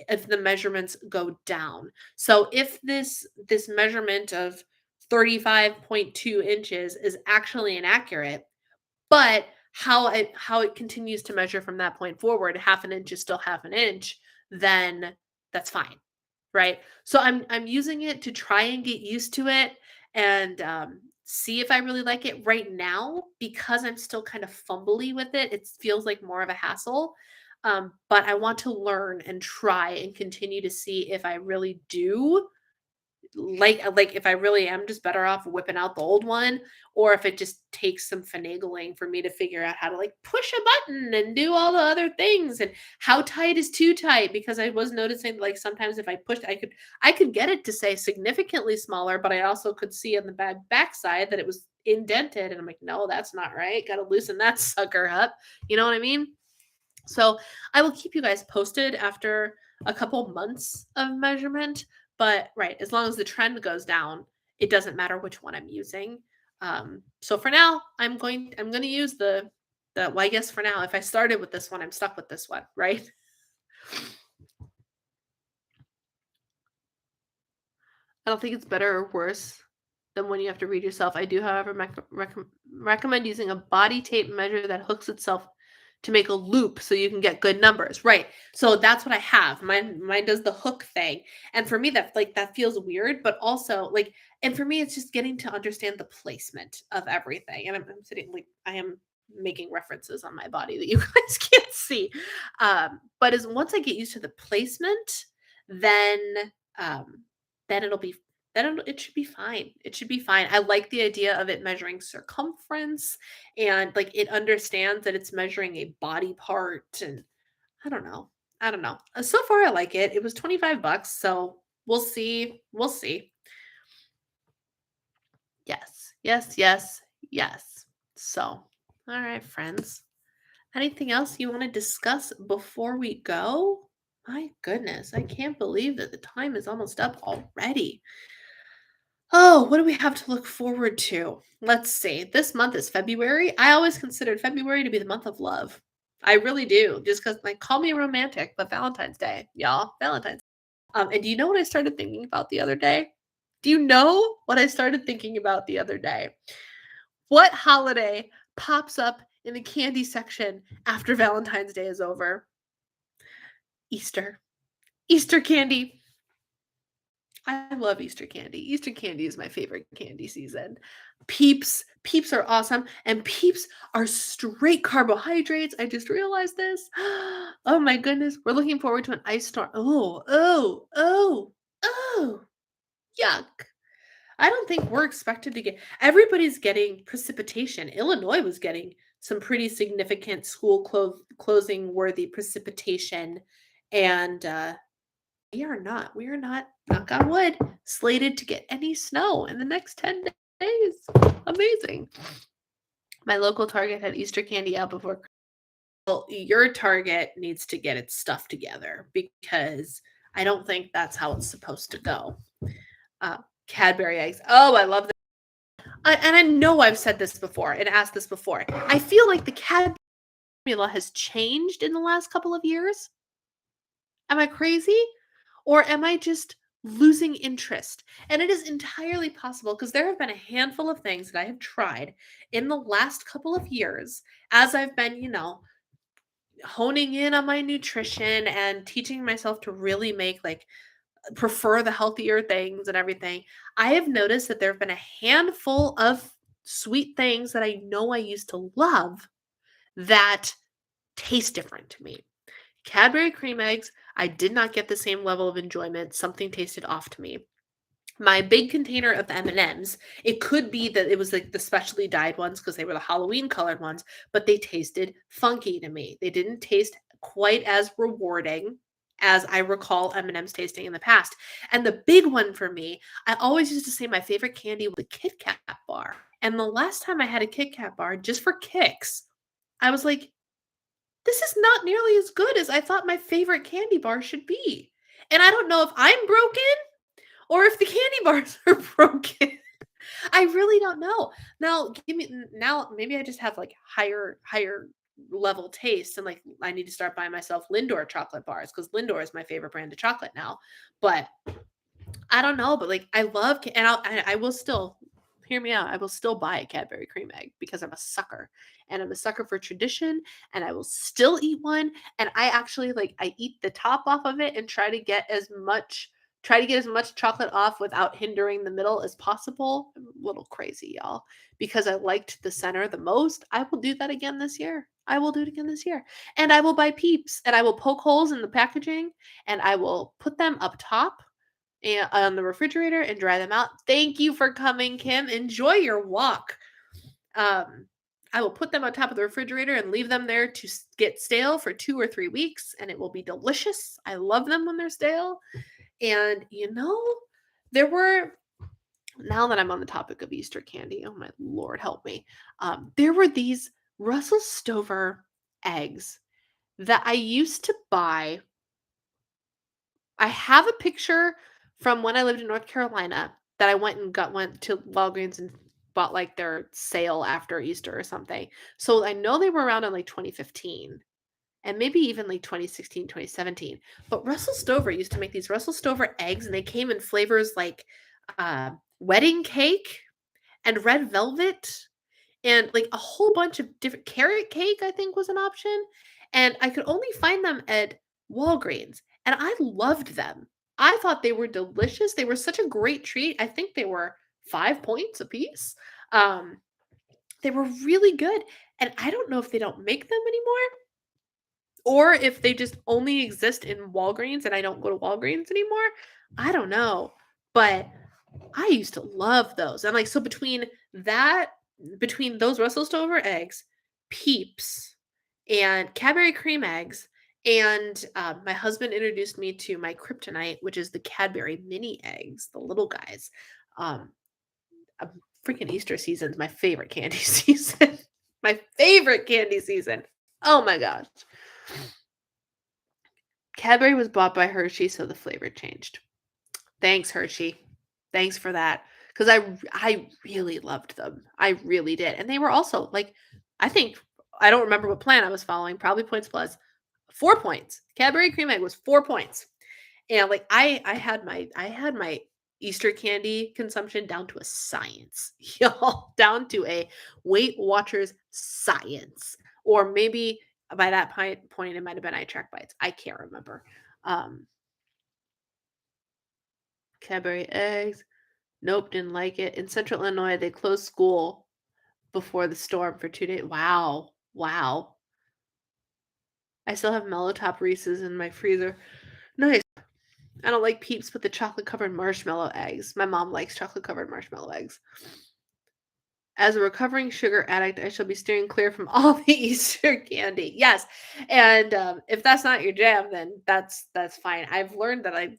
if the measurements go down. So if this measurement of 35.2 inches is actually inaccurate, but how it continues to measure from that point forward, half an inch is still half an inch, then that's fine, right? So I'm using it to try and get used to it and see if I really like it right now because I'm still kind of fumbly with it. It feels like more of a hassle. But I want to learn and try and continue to see if I really do like if I really am just better off whipping out the old one or if it just takes some finagling for me to figure out how to like push a button and do all the other things and how tight is too tight because I was noticing like sometimes if I pushed I could get it to say significantly smaller, but I also could see on the backside that it was indented and I'm like, no, that's not right. Got to loosen that sucker up. You know what I mean? So I will keep you guys posted after a couple months of measurement. But right, as long as the trend goes down, it doesn't matter which one I'm using. So for now, I'm going to use the well, I guess for now, if I started with this one, I'm stuck with this one, right? I don't think it's better or worse than when you have to read yourself. I do, however, recommend using a body tape measure that hooks itself to make a loop so you can get good numbers. Right. So that's what I have. Mine does the hook thing. And for me, that feels weird, but also like, and for me, it's just getting to understand the placement of everything. And I'm sitting like, I am making references on my body that you guys can't see. But once I get used to the placement, then um, then it should be fine. It should be fine. I like the idea of it measuring circumference and like it understands that it's measuring a body part and I don't know. I don't know. So far I like it. It was $25, so we'll see. We'll see. Yes. Yes, yes, yes. So, all right, friends. Anything else you want to discuss before we go? My goodness, I can't believe that the time is almost up already. Oh, what do we have to look forward to? Let's see. This month is February. I always considered February to be the month of love. I really do. Just because, like, call me romantic, but Valentine's Day, y'all. Valentine's. And do you know what I started thinking about the other day? Do you know what I started thinking about the other day? What holiday pops up in the candy section after Valentine's Day is over? Easter. Easter candy. I love Easter candy. Easter candy is my favorite candy season. Peeps are awesome, and peeps are straight carbohydrates. I just realized this. Oh my goodness. We're looking forward to an ice storm. Oh, yuck. I don't think we're expected to get everybody's getting precipitation. Illinois was getting some pretty significant school closing worthy precipitation and we are not, knock on wood, slated to get any snow in the next 10 days. Amazing. My local Target had Easter candy out before. Well, your Target needs to get its stuff together because I don't think that's how it's supposed to go. Cadbury eggs. Oh, I love them. And I know I've said this before and asked this before. I feel like the Cadbury formula has changed in the last couple of years. Am I crazy? Or am I just losing interest? And it is entirely possible because there have been a handful of things that I have tried in the last couple of years as I've been, honing in on my nutrition and teaching myself to really make prefer the healthier things and everything. I have noticed that there have been a handful of sweet things that I know I used to love that taste different to me. Cadbury cream eggs, I did not get the same level of enjoyment. Something tasted off to me. My big container of M&Ms, it could be that it was like the specially dyed ones because they were the Halloween colored ones, but they tasted funky to me. They didn't taste quite as rewarding as I recall M&Ms tasting in the past. And the big one for me, I always used to say my favorite candy was the Kit Kat bar. And the last time I had a Kit Kat bar, just for kicks, I was like, this is not nearly as good as I thought my favorite candy bar should be. And I don't know if I'm broken or if the candy bars are broken. I really don't know. Now maybe I just have like higher level taste and like I need to start buying myself Lindor chocolate bars because Lindor is my favorite brand of chocolate now. But I don't know, but like I love and I will still hear me out. I will still buy a Cadbury cream egg because I'm a sucker and I'm a sucker for tradition and I will still eat one and I actually I eat the top off of it and try to get as much chocolate off without hindering the middle as possible. I'm a little crazy, y'all, because I liked the center the most. I will do that again this year. I will do it again this year. And I will buy Peeps and I will poke holes in the packaging and I will put them up top and on the refrigerator and dry them out. Thank you for coming, Kim. Enjoy your walk. I will put them on top of the refrigerator and leave them there to get stale for 2 or 3 weeks, and it will be delicious. I love them when they're stale. And there were now that I'm on the topic of Easter candy, oh my Lord, help me. There were these Russell Stover eggs that I used to buy. I have a picture from when I lived in North Carolina that I went to Walgreens and bought their sale after Easter or something. So I know they were around in 2015 and maybe even 2016, 2017. But Russell Stover used to make these Russell Stover eggs and they came in flavors like wedding cake and red velvet and a whole bunch of different carrot cake, I think was an option. And I could only find them at Walgreens and I loved them. I thought they were delicious. They were such a great treat. I think they were 5 points a piece. They were really good. And I don't know if they don't make them anymore Or if they just only exist in Walgreens and I don't go to Walgreens anymore. I don't know. But I used to love those. And like, so between those Russell Stover eggs, Peeps, and Cadbury cream eggs, and my husband introduced me to my kryptonite, which is the Cadbury mini eggs, the little guys. Um, uh, Freaking Easter season's my favorite candy season. My favorite candy season. Oh my gosh. Cadbury was bought by Hershey, so the flavor changed. Thanks, Hershey. Thanks for that. Because I really loved them. I really did. And they were also like, I think, I don't remember what plan I was following, probably Points Plus. 4 points. Cadbury cream egg was 4 points. And like I had my Easter candy consumption down to a science. Y'all, down to a Weight Watchers science. Or maybe by that point it might have been eye track bites. I can't remember. Cadbury eggs. Nope, didn't like it. In Central Illinois, they closed school before the storm for 2 days. Wow. Wow. I still have Mellow Top Reese's in my freezer. Nice. I don't like Peeps with the chocolate covered marshmallow eggs. My mom likes chocolate covered marshmallow eggs. As a recovering sugar addict, I shall be steering clear from all the Easter candy. Yes, and if that's not your jam, then that's fine. I've learned that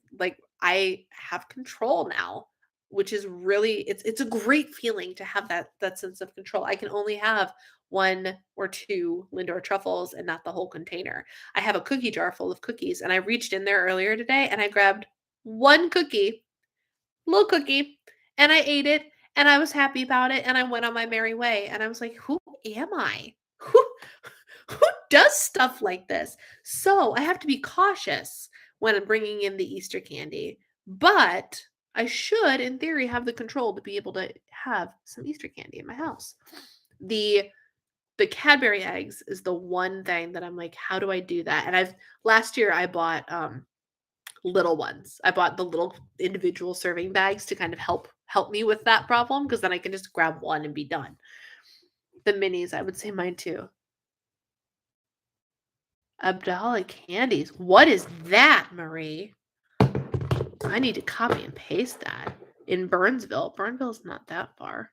I have control now, which is really it's a great feeling to have that sense of control. I can only have 1 or 2 Lindor truffles and not the whole container. I have a cookie jar full of cookies, and I reached in there earlier today and I grabbed 1 cookie, little cookie, and I ate it and I was happy about it and I went on my merry way and I was like, "Who am I? Who does stuff like this?" So, I have to be cautious when I'm bringing in the Easter candy, but I should, in theory, have the control to be able to have some Easter candy in my house. The the Cadbury eggs is the one thing that I'm like, "How do I do that?" And last year I bought, little ones. I bought the little individual serving bags to kind of help me with that problem because then I can just grab 1 and be done. The minis, I would say mine too. Abdallah candies. What is that, Marie? I need to copy and paste that. In Burnsville. Burnsville's not that far.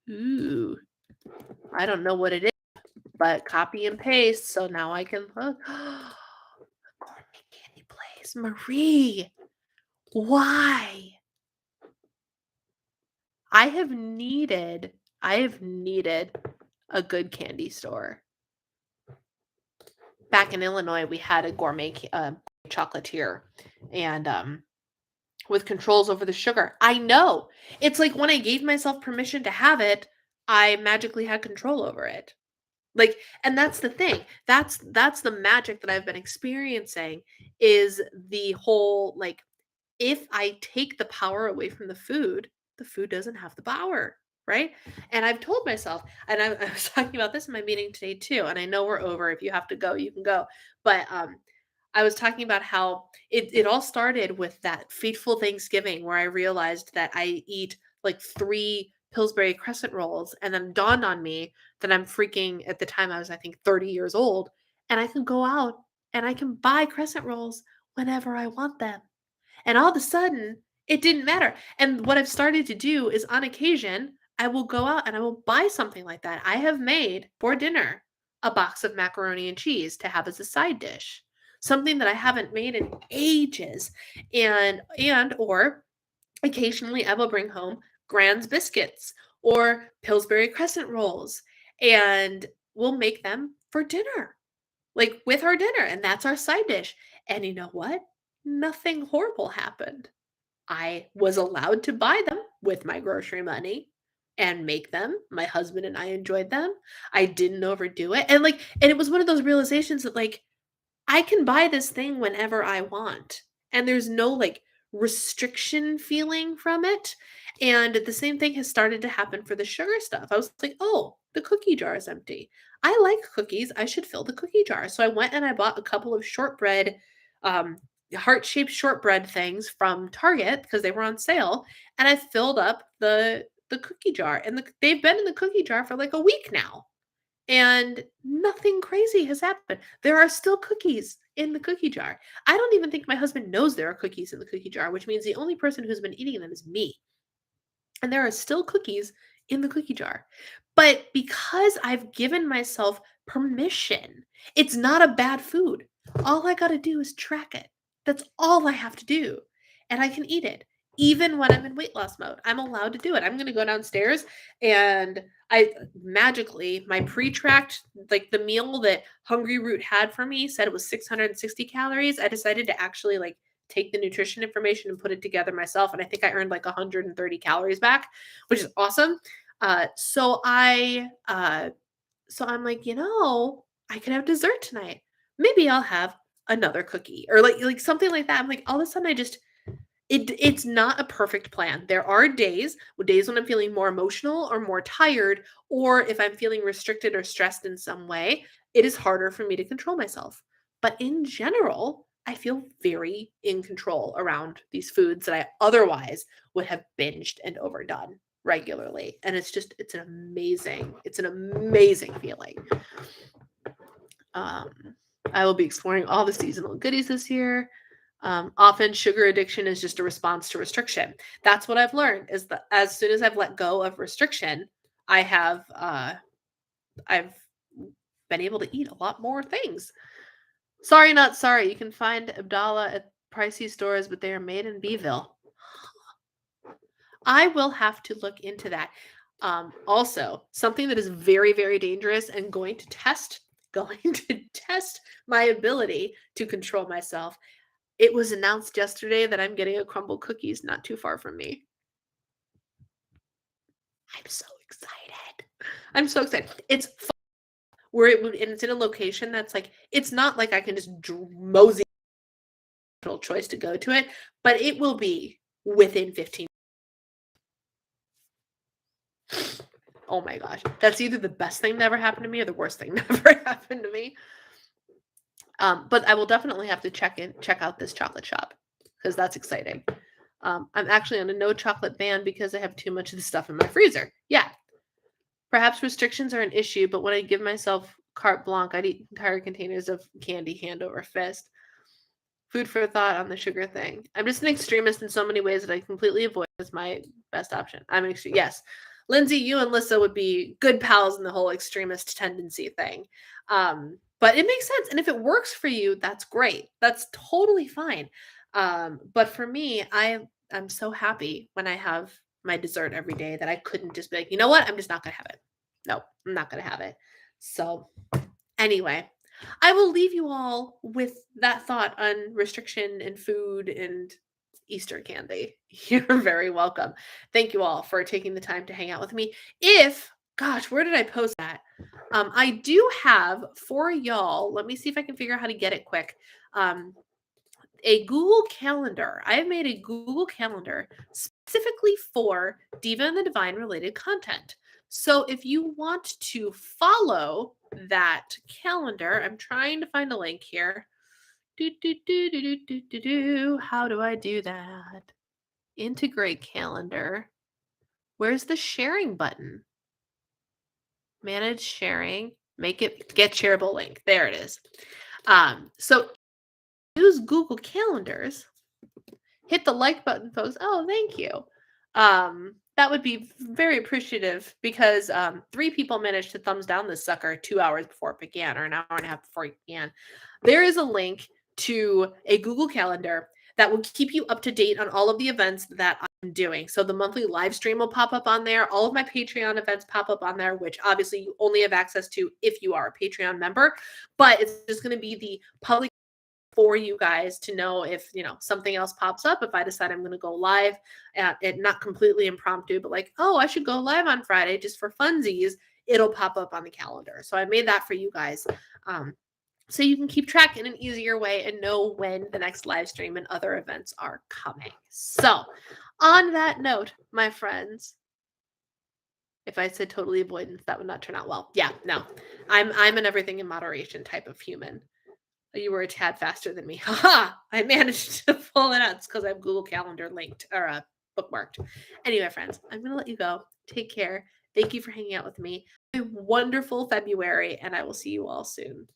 Ooh. I don't know what it is, but copy and paste. So now I can look. Gourmet candy place. Marie. Why? I have needed a good candy store. Back in Illinois, we had a gourmet chocolatier and with controls over the sugar. I know. It's like when I gave myself permission to have it, I magically had control over it. Like, and that's the thing. That's the magic that I've been experiencing is the whole like if I take the power away from the food doesn't have the power, right? And I've told myself, and I was talking about this in my meeting today too, and I know we're over. If you have to go, you can go. But I was talking about how it all started with that fateful Thanksgiving where I realized that I eat like 3 Pillsbury crescent rolls, and then dawned on me that I'm freaking at the time I was, I think, 30 years old, and I can go out and I can buy crescent rolls whenever I want them. And all of a sudden, it didn't matter. And what I've started to do is on occasion, I will go out and I will buy something like that. I have made for dinner a box of macaroni and cheese to have as a side dish. Something that I haven't made in ages. And or occasionally I will bring home Grand's biscuits or Pillsbury crescent rolls and we'll make them for dinner. Like with our dinner and that's our side dish. And you know what? Nothing horrible happened. I was allowed to buy them with my grocery money and make them. My husband and I enjoyed them. I didn't overdo it. And it was one of those realizations that like I can buy this thing whenever I want. And there's no like restriction feeling from it. And the same thing has started to happen for the sugar stuff. I was like, oh, the cookie jar is empty. I like cookies. I should fill the cookie jar. So I went and I bought a couple of shortbread, heart-shaped shortbread things from Target because they were on sale. And I filled up the cookie jar. And they've been in the cookie jar for like a week now. and nothing crazy has happened. There are still cookies in the cookie jar. I don't even think my husband knows there are cookies in the cookie jar, which means the only person who's been eating them is me. And there are still cookies in the cookie jar. But because I've given myself permission, it's not a bad food. All I got to do is track it. That's all I have to do. And I can eat it. Even when I'm in weight loss mode, I'm allowed to do it. I'm going to go downstairs and I magically, my pre-tracked, like the meal that Hungryroot had for me said it was 660 calories. I decided to actually like take the nutrition information and put it together myself. And I think I earned like 130 calories back, which is awesome. So I'm like, I could have dessert tonight. Maybe I'll have another cookie or like something like that. I'm like, all of a sudden it's not a perfect plan. There are days when I'm feeling more emotional or more tired, or if I'm feeling restricted or stressed in some way, it is harder for me to control myself. But in general, I feel very in control around these foods that I otherwise would have binged and overdone regularly. And it's an amazing feeling. I will be exploring all the seasonal goodies this year. Often sugar addiction is just a response to restriction. That's what I've learned is that as soon as I've let go of restriction, I've been able to eat a lot more things. Sorry, not sorry. You can find Abdallah at pricey stores, but they are made in Beeville. I will have to look into that. Also, something that is very, very dangerous and going to test my ability to control myself. It was announced yesterday that I'm getting a crumble cookies not too far from me. I'm so excited. It's and it's in a location that's like, it's not like I can just mosey choice to go to it, but it will be within 15. Oh my gosh. That's either the best thing that ever happened to me or the worst thing that ever happened to me. But I will definitely have to check out this chocolate shop because that's exciting. I'm actually on a no chocolate ban because I have too much of the stuff in my freezer. Yeah. Perhaps restrictions are an issue, but when I give myself carte blanche, I'd eat entire containers of candy hand over fist. Food for thought on the sugar thing. I'm just an extremist in so many ways that I completely avoid as my best option. I'm an extreme. Yes. Lindsay, you and Lissa would be good pals in the whole extremist tendency thing. But it makes sense. And if it works for you, that's great. That's totally fine. But for me, I'm so happy when I have my dessert every day that I couldn't just be like, you know what? I'm just not going to have it. No, I'm not going to have it. So anyway, I will leave you all with that thought on restriction and food and Easter candy. You're very welcome. Thank you all for taking the time to hang out with me. Gosh, where did I post that? I do have for y'all, let me see if I can figure out how to get it quick. A Google Calendar. I have made a Google Calendar specifically for Diva and the Divine related content. So if you want to follow that calendar, I'm trying to find a link here. How do I do that? Integrate calendar. Where's the sharing button? Manage sharing. Make it get shareable link. There it is. So use Google Calendars. Hit the like button, folks. Oh, thank you. That would be very appreciative because 3 people managed to thumbs down this sucker 2 hours before it began, or an hour and a half before it began. There is a link to a Google Calendar that will keep you up to date on all of the events that I'm doing. So the monthly live stream will pop up on there. All of my Patreon events pop up on there, which obviously you only have access to if you are a Patreon member. But it's just going to be the public for you guys to know if something else pops up. If I decide I'm going to go live at not completely impromptu, but like, oh, I should go live on Friday just for funsies, it'll pop up on the calendar. So I made that for you guys. So you can keep track in an easier way and know when the next live stream and other events are coming. So on that note, my friends, if I said totally avoidance, that would not turn out well. Yeah, no, I'm an everything in moderation type of human. You were a tad faster than me. Haha! I managed to pull it out. It's because I have Google Calendar linked or bookmarked. Anyway, friends, I'm going to let you go. Take care. Thank you for hanging out with me. a wonderful February, and I will see you all soon.